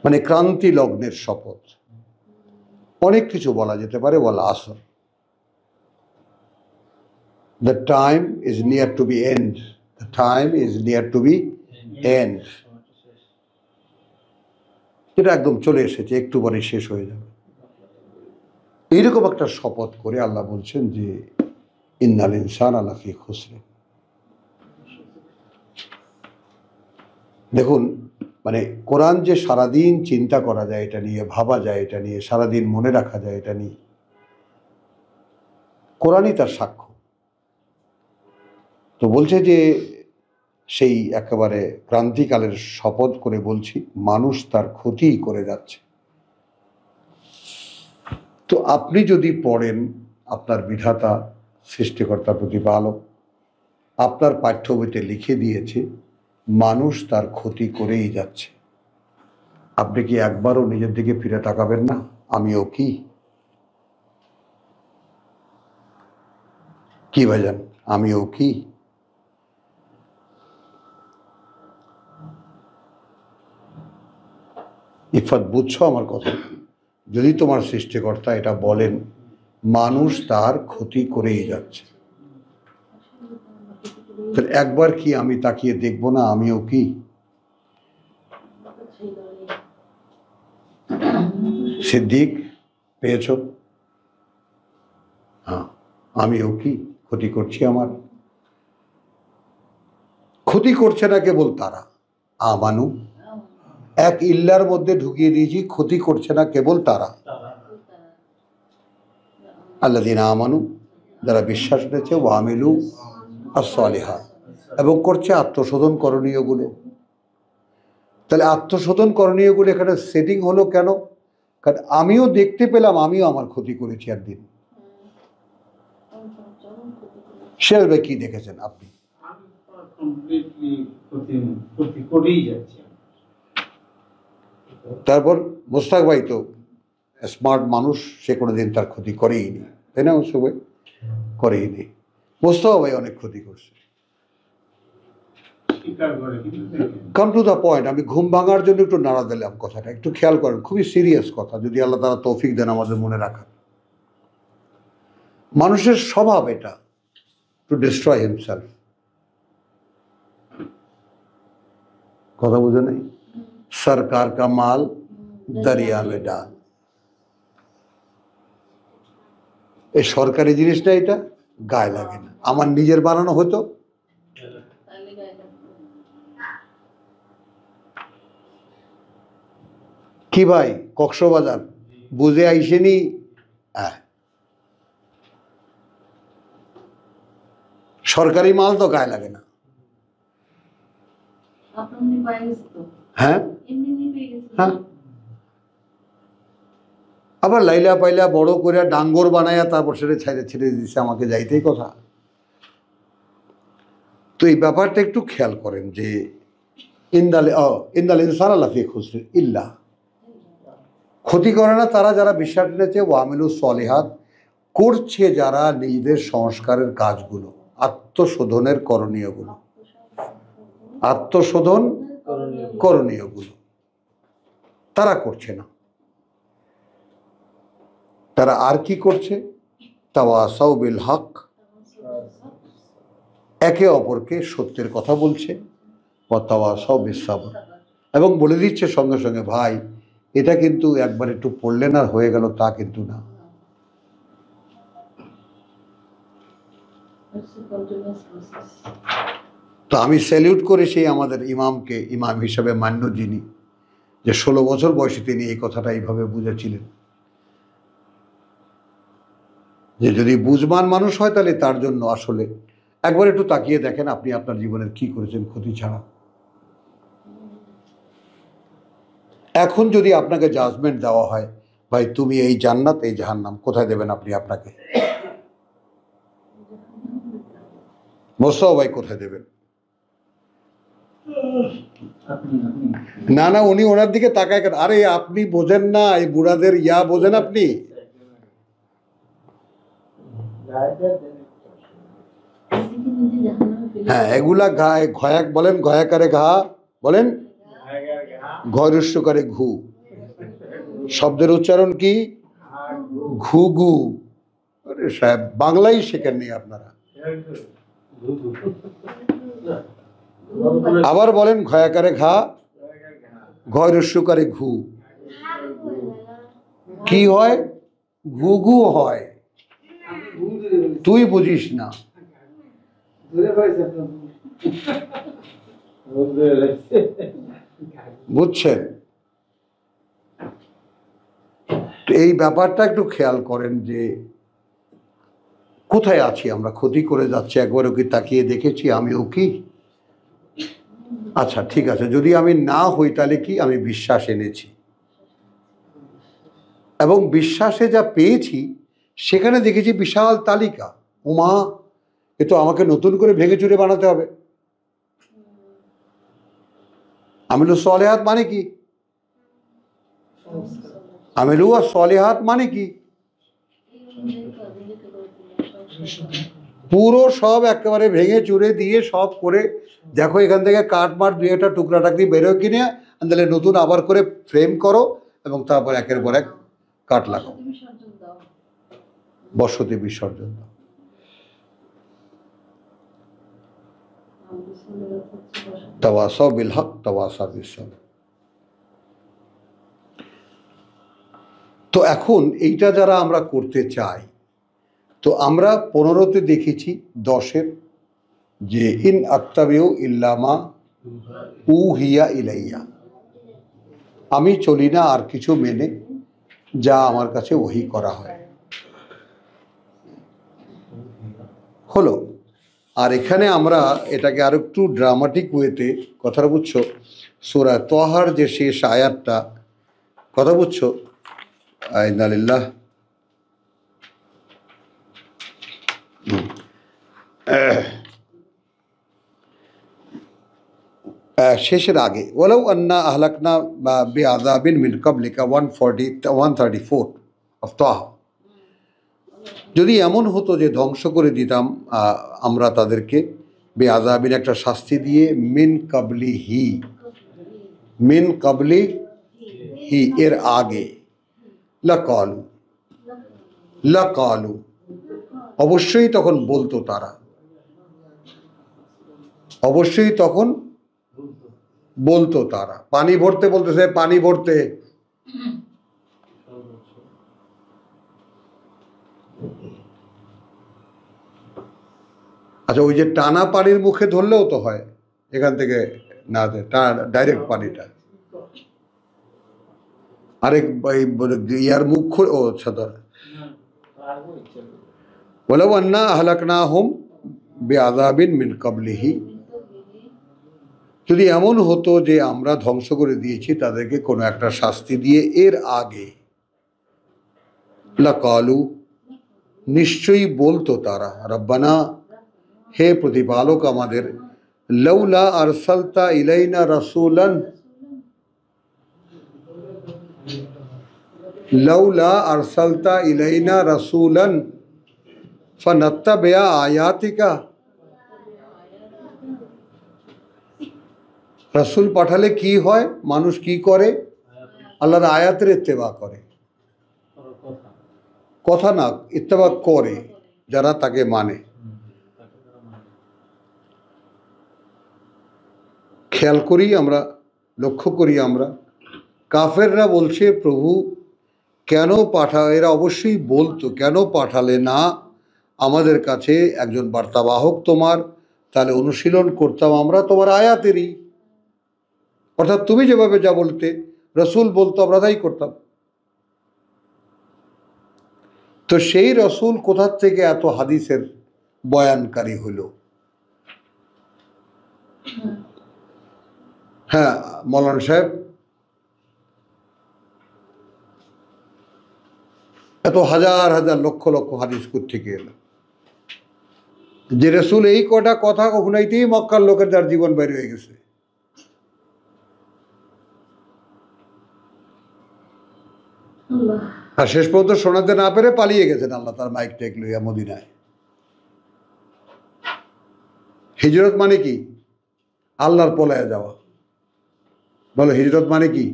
মানে ক্রান্তি লগ্নের শপথ। অনেক কিছু বলা যেতে পারে। ওয়াল আসর, the time is near to be end, the time is near to be end, যেটা একদম চলে এসেছে, একটু পরে শেষ হয়ে যাবে। এইরকম একটা শপথ করে আল্লাহ বলছেন যে ইন্নাল ইনসানা লাফি খুসর। দেখুন, মানে কোরআন যে সারাদিন চিন্তা করা যায় এটা নিয়ে, ভাবা যায় এটা নিয়ে, সারাদিন মনে রাখা যায় এটা নিয়ে, কোরআনই তার সাক্ষ্য। তো বলছে যে সেই একেবারে ক্রান্তিকালের শপথ করে বলছি, মানুষ তার ক্ষতি করে যাচ্ছে। তো আপনি যদি পড়েন, আপনার বিধাতা সৃষ্টিকর্তার প্রতিপালক আপনার পাঠ্য বইতে লিখে দিয়েছে মানুষ তার ক্ষতি করেই যাচ্ছে। আপনি কি একবারও নিজের দিকে ফিরে তাকাবেন না? আমিও কি ভাইজান, আমিও কি? ইফাত, বুঝছো আমার কথা? যদি তোমার সৃষ্টিকর্তা এটা বলেন মানুষ তার ক্ষতি করেই যাচ্ছে, তাহলে একবার কি আমি তাকিয়ে দেখবো না আমিও কি? সিদ্দিক পেয়েছ? হ্যাঁ, আমিও কি ক্ষতি করছি? আমার ক্ষতি করছে না কেবল তারা, আমানু, এক ইল্লার মধ্যে ঢুকিয়ে দিয়েছি, ক্ষতি করছে না কেবল তারা আল্লাযীনা আমানু, যারা বিশ্বাস এনেছে, ওয়া আমিলু আস-সালিহাত, এবং করছে আত্মশোধন করণীয়গুলো। তাহলে আত্মশোধন করণীয়গুলো এখানে সেটিং হলো কেন? কারণ আমিও দেখতে পেলাম আমিও আমার ক্ষতি করেছি একদিন। শের ভাই কি দেখেছেন আপনি? আমি কমপ্লিটলি ক্ষতি করেই যাচ্ছি। তারপর মোস্তাক ভাই তো স্মার্ট মানুষ, সে কোনোদিন তার ক্ষতি করেই নি, তাই না মোস্তাক ভাই? করেই নি। মোস্তফা ভাই অনেক ক্ষতি করছে। স্বীকার করে কিন্তু দেখেন, কাম টু দ্য পয়েন্ট। আমি ঘুম ভাঙার জন্য একটু নাড়া দিলাম কথাটা, একটু খেয়াল করেন, খুবই সিরিয়াস কথা, যদি আল্লাহ তাআলা তৌফিক দেন আমাদের মনে রাখা। মানুষের স্বভাব এটা, টু ডিস্ট্রয় হিমসেলফ। কথা বুঝে নাই? সরকার কা মাল দরিয়া মে ডাল। এই সরকারি জিনিসটা এটা গায়ে লাগে না। আমার নিজের বানানো হতো, তাহলে গায়ে লাগবে। কি ভাই কক্সবাজার বুঝে আইসেনি? সরকারি মাল তো গায়ে লাগে না। আপনার এমনি পেয়ে গেছে তো, হ্যাঁ এমনি পেয়ে গেছে। হ্যাঁ, আবার লাইলা পাইলা বড় করে ডাঙ্গর বানায়া তারপর সেটা ছেড়ে ছেড়ে দিচ্ছে, আমাকে যাইতেই কথা। তো এই ব্যাপারটা একটু খেয়াল করেন যে ইন্দাল ইনসান লাফি খুসরিন ইল্লা, ক্ষতি করে না তারা যারা বিশ্বাস এনেছে, ওয়ামিলুস সলিহাত, করছে যারা নিজেদের সংস্কারের কাজগুলো, আত্মশোধনের করণীয়গুলো, আত্মশোধন করণীয়গুলো তারা করছে না। তারা আর কি করছে? তাওয়াসাউ বিল হক, একে অপরকে সত্যের কথা বলছে, ওয়া তাওয়াসাউ বিস সাবর, এবং বলে দিচ্ছে সঙ্গে সঙ্গে, ভাই এটা কিন্তু একবার একটু পড়লেন আর হয়ে গেল তা কিন্তু না। তো আমি স্যালিউট করি সেই আমাদের ইমামকে, ইমাম হিসাবে মান্য যিনি, যে 16 বছর বয়সে তিনি এই কথাটা এইভাবে বুঝেছিলেন যে যদি বুঝবান মানুষ হয় তাহলে তার জন্য আসলে একবার একটু তাকিয়ে দেখেন আপনি আপনার জীবনের কি করেছেন ক্ষতি ছাড়া। এখন যদি আপনাকে জাজমেন্ট দেওয়া হয়, ভাই তুমি এই জান্নাত এই জাহান্নাম, কোথায় দেবেন আপনি আপনাকে? মোস্তফা ভাই কোথায় দেবেন? না না, উনি ওনার দিকে তাকায় কেন? আরে আপনি বোঝেন না, এই বুড়াদের ইয়া বোঝেন আপনি? হ্যাঁ, এগুলা গায়ে ঘয়াক বলেন, ঘয়াকারে ঘা বলেন, ঘরস্য করে ঘু, শব্দের উচ্চারণ কি? ঘুঘু। আরে সাহেব বাংলাই শেখেননি আপনারা। আবার বলেন, ঘয়াকারে ঘা, ঘরস্য করে ঘু, কি হয়? ঘুঘু হয়। তুই বুঝিস না। বুঝছেন? তো এই ব্যাপারটা একটু খেয়াল করেন যে কোথায় আছি আমরা, ক্ষতি করে যাচ্ছে। একবারও কি তাকিয়ে দেখেছি আমিও কি? আচ্ছা ঠিক আছে, যদি আমি না হই তাহলে কি? আমি বিশ্বাস এনেছি, এবং বিশ্বাসে যা পেয়েছি সেখানে দেখেছি বিশাল তালিকা। উমা, এ তো আমাকে নতুন করে ভেঙে চুরে বানাতে হবে। আমিলু সলেহাত মানে কি? আমিলু আর সলেহাত মানে কি? পুরো সব একেবারে ভেঙে চুরে দিয়ে সব করে দেখো এখান থেকে কাঠ মাঠ দুই একটা টুকরা টাকরি বেরোয় কিনে তাহলে নতুন আবার করে ফ্রেম করো, এবং তারপর একের পর এক কাঠ লাগাও, বসতি বিসর্জন দাও। তাওয়াসাউ বিল হক তাওয়াসাউ বিস সাবর। তো এখন এইটা যারা আমরা করতে চাই, তো আমরা 15তে দেখেছি 10-এর যে ইন আত্তাবিউ ইল্লামা উহিয়া ইলাইয়া, আমি চলি না আর কিছু মেনে যা আমার কাছে ওহী করা হয়। হলো। আর এখানে আমরা এটাকে আর একটু ড্রামাটিক ওয়েতে কথাটা বুঝছো, সূরা তাহার যে শেষ আয়াতটা, কথা বুঝছো, ইন্নালিল্লাহ, শেষের আগে, ওয়ালাউ আন্না আহলাকনা বিআযাবিন মিন ক্বাবলিকা 134 অফ তাহা, যদি এমন হতো যে ধ্বংস করে দিতাম আমরা তাদেরকে, বেআযাবিন একটা শাস্তি দিয়ে, মিন কাবলি হি এর আগে, লাকালু অবশ্যই তখন বলতো তারা, অবশ্যই তখন বলতো তারা। পানি ভরতে বলতেছে, পানি ভরতে, আচ্ছা ওই যে টানা পানির মুখে ধরলেও তো হয়, এখান থেকে না ডাইরেক্ট পানিটা, আরেক ইয়ার মুখ খুলে, ও আচ্ছা ধর, ওয়ালাউ আন্না আহলাকনাহুম বিআযাবিন মিন ক্বাবলিহি, যদি এমন হতো যে আমরা ধ্বংস করে দিয়েছি তাদেরকে কোনো একটা শাস্তি দিয়ে এর আগে, লাকালু নিশ্চয়ই বলতো তারা, রব্বানা হে প্রতিপালক আমাদের, লাউলা আরসালতা ইলাইনা রাসূলান, লাউলা আরসালতা ইলাইনা রাসূলান ফানাত্তাবিআ আয়াতিকা, রাসূল পাঠালে কি হয়, মানুষ কি করে, আল্লাহর আয়াতের ইত্তেবা করে, কথা না ইত্তেবা করে যারা তাকে মানে। খেয়াল করি আমরা, লক্ষ্য করি আমরা, কাফেররা বলছে প্রভু কেন এরা অবশ্যই বলতো কেন পাঠালে না আমাদের কাছে একজন বার্তাবাহক তোমার, তাহলে অনুশীলন করতাম আমরা তোমার আয়াতেরই, অর্থাৎ তুমি যেভাবে যা বলতে রসুল বলতো আমরা তাই করতাম। তো সেই রসুল কোথার থেকে এত হাদিসের বয়ানকারী হলো? হ্যাঁ মৌলানা সাহেব, এত হাজার হাজার লক্ষ লক্ষ হাদিস থেকে এলো যে রসুল এই কটা কথা শুনাইতেই মক্কার লোকের যার জীবন বের হয়ে গেছে। আর শেষ পর্যন্ত শোনাতে না পেরে পালিয়ে গেছেন আল্লাহ তার মাইক টেক লইয়া মদিনায়। হিজরত মানে কি? আল্লাহর পলায়ে যাওয়া। বলো হিজরত মানে কি?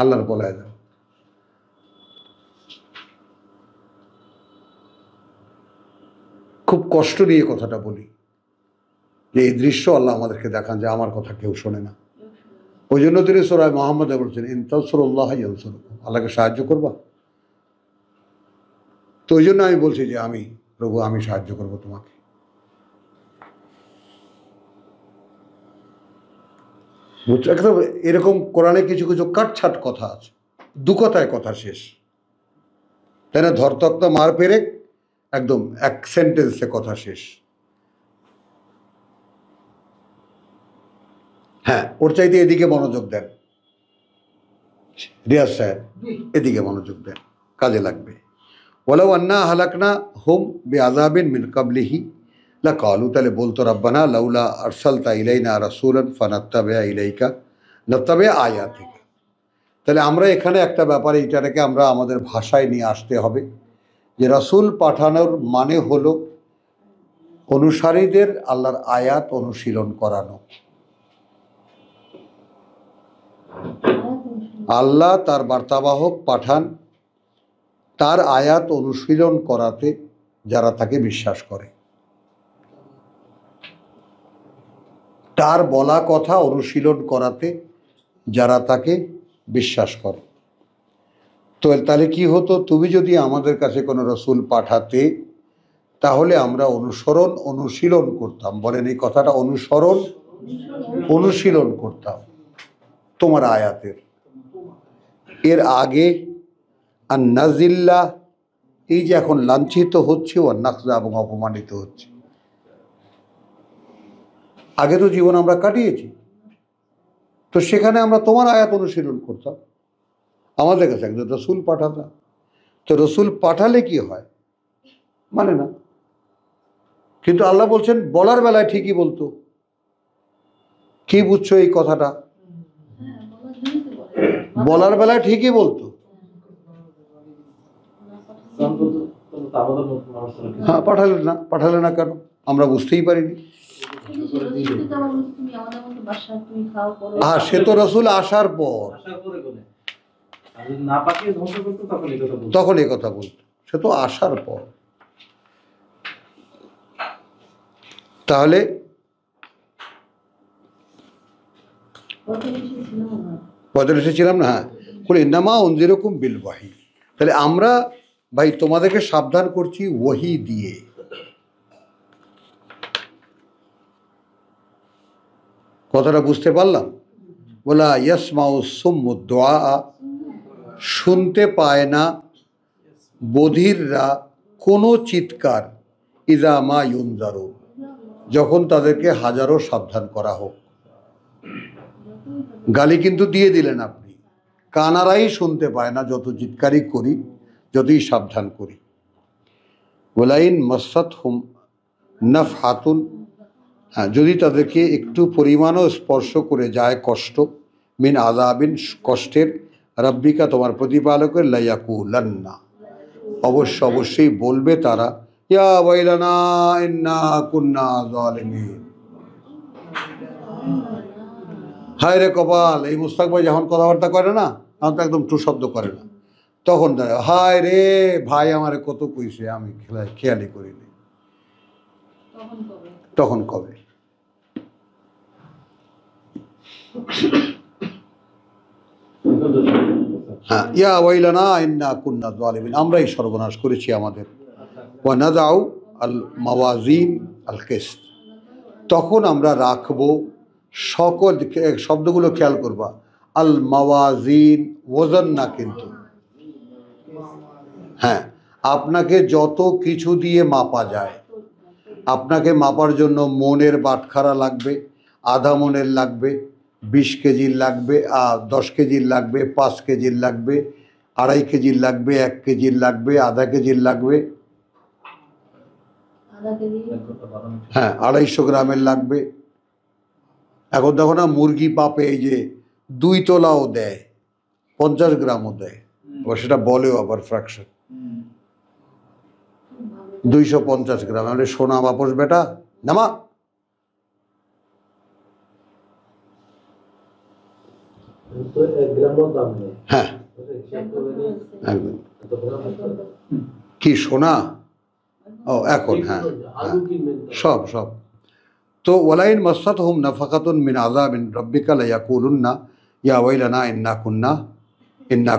আল্লাহর পলায়ে যাওয়া। খুব কষ্ট নিয়ে কথাটা বলি যে এই দৃশ্য আল্লাহ আমাদেরকে দেখান যে আমার কথা কেউ শোনে না। ওই জন্য তিনি সূরা মুহাম্মদে বলছেন ইন তানসুরুল্লাহ ইয়ানসুরকুম, আল্লাহকে সাহায্য করবা। তো ওই জন্য আমি বলছি যে আমি প্রভু আমি সাহায্য করব তোমাকে। বুঝছো, এরকম কোরআনে কিছু কিছু কাটছাট কথা আছে, দু কথায় কথা শেষ, তাই না? ধরতক্ত মার পেরে একদম এক সেন্টেন্সে কথা শেষ। হ্যাঁ, ওর চাইতে এদিকে মনোযোগ দেন রিয়াজ সাহেব, এদিকে মনোযোগ দেন, কাজে লাগবে। ওয়ালাউ আন্না আহলাকনা হুম বিআযাবিন মিন ক্বাবলিহি লাকালু, তাহলে বলতো রব্বানা লাউলা আরসালতা ইলাইনা রাসূলান ফানাত্তাবিআ আয়াতিকা। তাহলে আমরা এখানে একটা ব্যাপারে এটাকে আমরা আমাদের ভাষায় নিয়ে আসতে হবে যে রাসূল পাঠানোর মানে হলো অনুসারীদের আল্লাহর আয়াত অনুশীলন করানো। আল্লাহ তার বার্তাবাহক পাঠান তার আয়াত অনুশীলন করাতে যারা তাকে বিশ্বাস করে, তার বলা কথা অনুশীলন করাতে যারা তাকে বিশ্বাস করে। তো তাহলে কি হতো, তুমি যদি আমাদের কাছে কোনো রসুল পাঠাতে তাহলে আমরা অনুশীলন করতাম। বলেন এই কথাটা, অনুশীলন করতাম তোমার আয়াতের। এর আগে আর নাজিল্লা এই যে এখন লাঞ্ছিত হচ্ছে ও নাকজা এবং অপমানিত হচ্ছে। আগে তো জীবন আমরা কাটিয়েছি, তো সেখানে আমরা তোমার আয়াত অনুশীলন করতাম, আমাদের কাছে একজন রসুল পাঠাতাম। তো রসুল পাঠালে কি হয়, মানে না। কিন্তু আল্লাহ বলছেন বলার বেলায় ঠিকই বলতো। কি বুঝছো এই কথাটা? হ্যাঁ, বলার জন্যই তো বলে। বলার বেলায় ঠিকই বলতো। হ্যাঁ, পাঠালে না কেন? আমরা বুঝতেই পারিনি। কিন্তু সে রসুলকে তো আবার বলছে, তুমি আমাদের মতো বাসা তুমি খাও করো। হ্যাঁ, সে তো রসুল আসার পর না পাঠিয়ে ধ্বংস করতো তখন এই কথা বলতো। তখন এই কথা বলতো, সে তো আসার পর। তাহলে কত বেশি ছিল না। পয়দা এসেছিলাম না। হ্যাঁ, বলে নামা যেরকম বিল ওয়াহি। তাহলে আমরা ভাই তোমাদেরকে সাবধান করছি ওয়াহি দিয়ে। কথাটা বুঝতে পারলাম? বলা ইয়াসমাউ সুম্মু দুআ, শুনতে পায় না বধিররা কোনো চিৎকার, ইযা মা ইউনজারু, যখন তাদেরকে হাজারো সাবধান করা হোক। গালি কিন্তু দিয়ে দিলেন আপনি। কানারাই শুনতে পায় না যত চিৎকারই করি, যতই সাবধান করি। ওয়ালাইন মাসাত হুম নাফহাতুন, হ্যাঁ, যদি তাদেরকে একটু পরিমাণও স্পর্শ করে যায় কষ্ট, মিন আযাবিন, কষ্টের, রাব্বিকা, তোমার প্রতিপালকের, লায়াকুলান্না, অবশ্যই বলবে তারা, ইয়া ওয়াইলানা ইন্না কুন্না যালিমিন। হায় রে কপাল। এই মুস্তাক ভাই যখন কথাবার্তা করে না, তখন তো একদম টু শব্দ করে না, তখন দাঁড়ায় হায় রে ভাই আমারে কত কইছে, আমি খেয়ালই করিনি। তখন কবে? হ্যাঁ, ইয়া ওয়াইলানা ইন্না কুন্না যালিমিন, আমরাই সর্বনাশ করেছি আমাদের। ওয়া নাযাউ আল মাওয়াজিন আল কিসত, তখন আমরা রাখবো সকল, শব্দগুলো খেয়াল করবা, আল মাওয়াজিন, ওজন না কিন্তু। হ্যাঁ, আপনাকে যত কিছু দিয়ে মাপা যায়, আপনাকে মাপার জন্য মনের বাটখারা লাগবে, আধা মনের লাগবে, 20 কেজির লাগবে, 10 কেজির লাগবে, 5 কেজির লাগবে, 2.5 কেজির লাগবে, 1 কেজির লাগবে, আধা কেজির লাগবে, হ্যাঁ 250 গ্রামের লাগবে। এখন দেখো না মুরগি পাপে এই যে 2 তোলাও দেয়, 50 গ্রামও দেয়, আবার সেটা বলেও আবার ফ্র্যাকশন 250 গ্রাম। মানে সোনা বাপস বেটা নামা। হ্যাঁ, একদম। কি সোনা? ও এখন, হ্যাঁ সব। তো ওয়ালাইন মাসাত হুম নাফাকাতুন মিন আযাবিন রাব্বিকা লায়াকুলুন্না ইয়া ওয়াইলানা ইন্না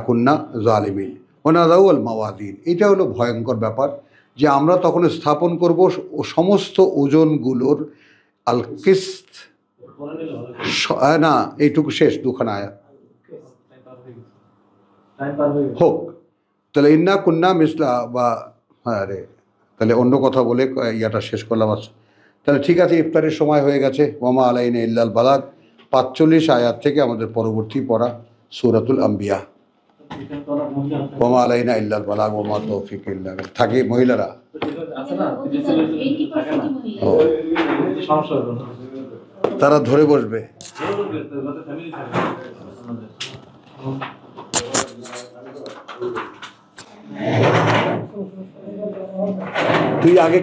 কুন্না যালিমিন ওয়া নাযাউ আল মাওয়াজিন। এটা হলো ভয়ঙ্কর ব্যাপার, যে আমরা তখন স্থাপন করব সমস্ত ওজনগুলোর, আল কিসত, না এইটুকু শেষ, 2খানা আয়াত হোক। তাহলে ইন্না কুন্না মিসলা বা, হ্যাঁ রে, তাহলে অন্য কথা বলে ইয়াটা শেষ করলাম। আচ্ছা তাহলে ঠিক আছে, ইফতারের সময় হয়ে গেছে। ওয়ামা আলাইনা ইল্লাল বালাগ, 45 আয়াত থেকে আমাদের পরবর্তী পড়া সূরাতুল আম্বিয়া। ওয়ামা আলাইনা ইল্লাল বালাগ ওয়া মা তৌফিক ইল্লা বিল্লাহ। থাকে মহিলারা, ও তারা ধরে বসবে। তুই আগে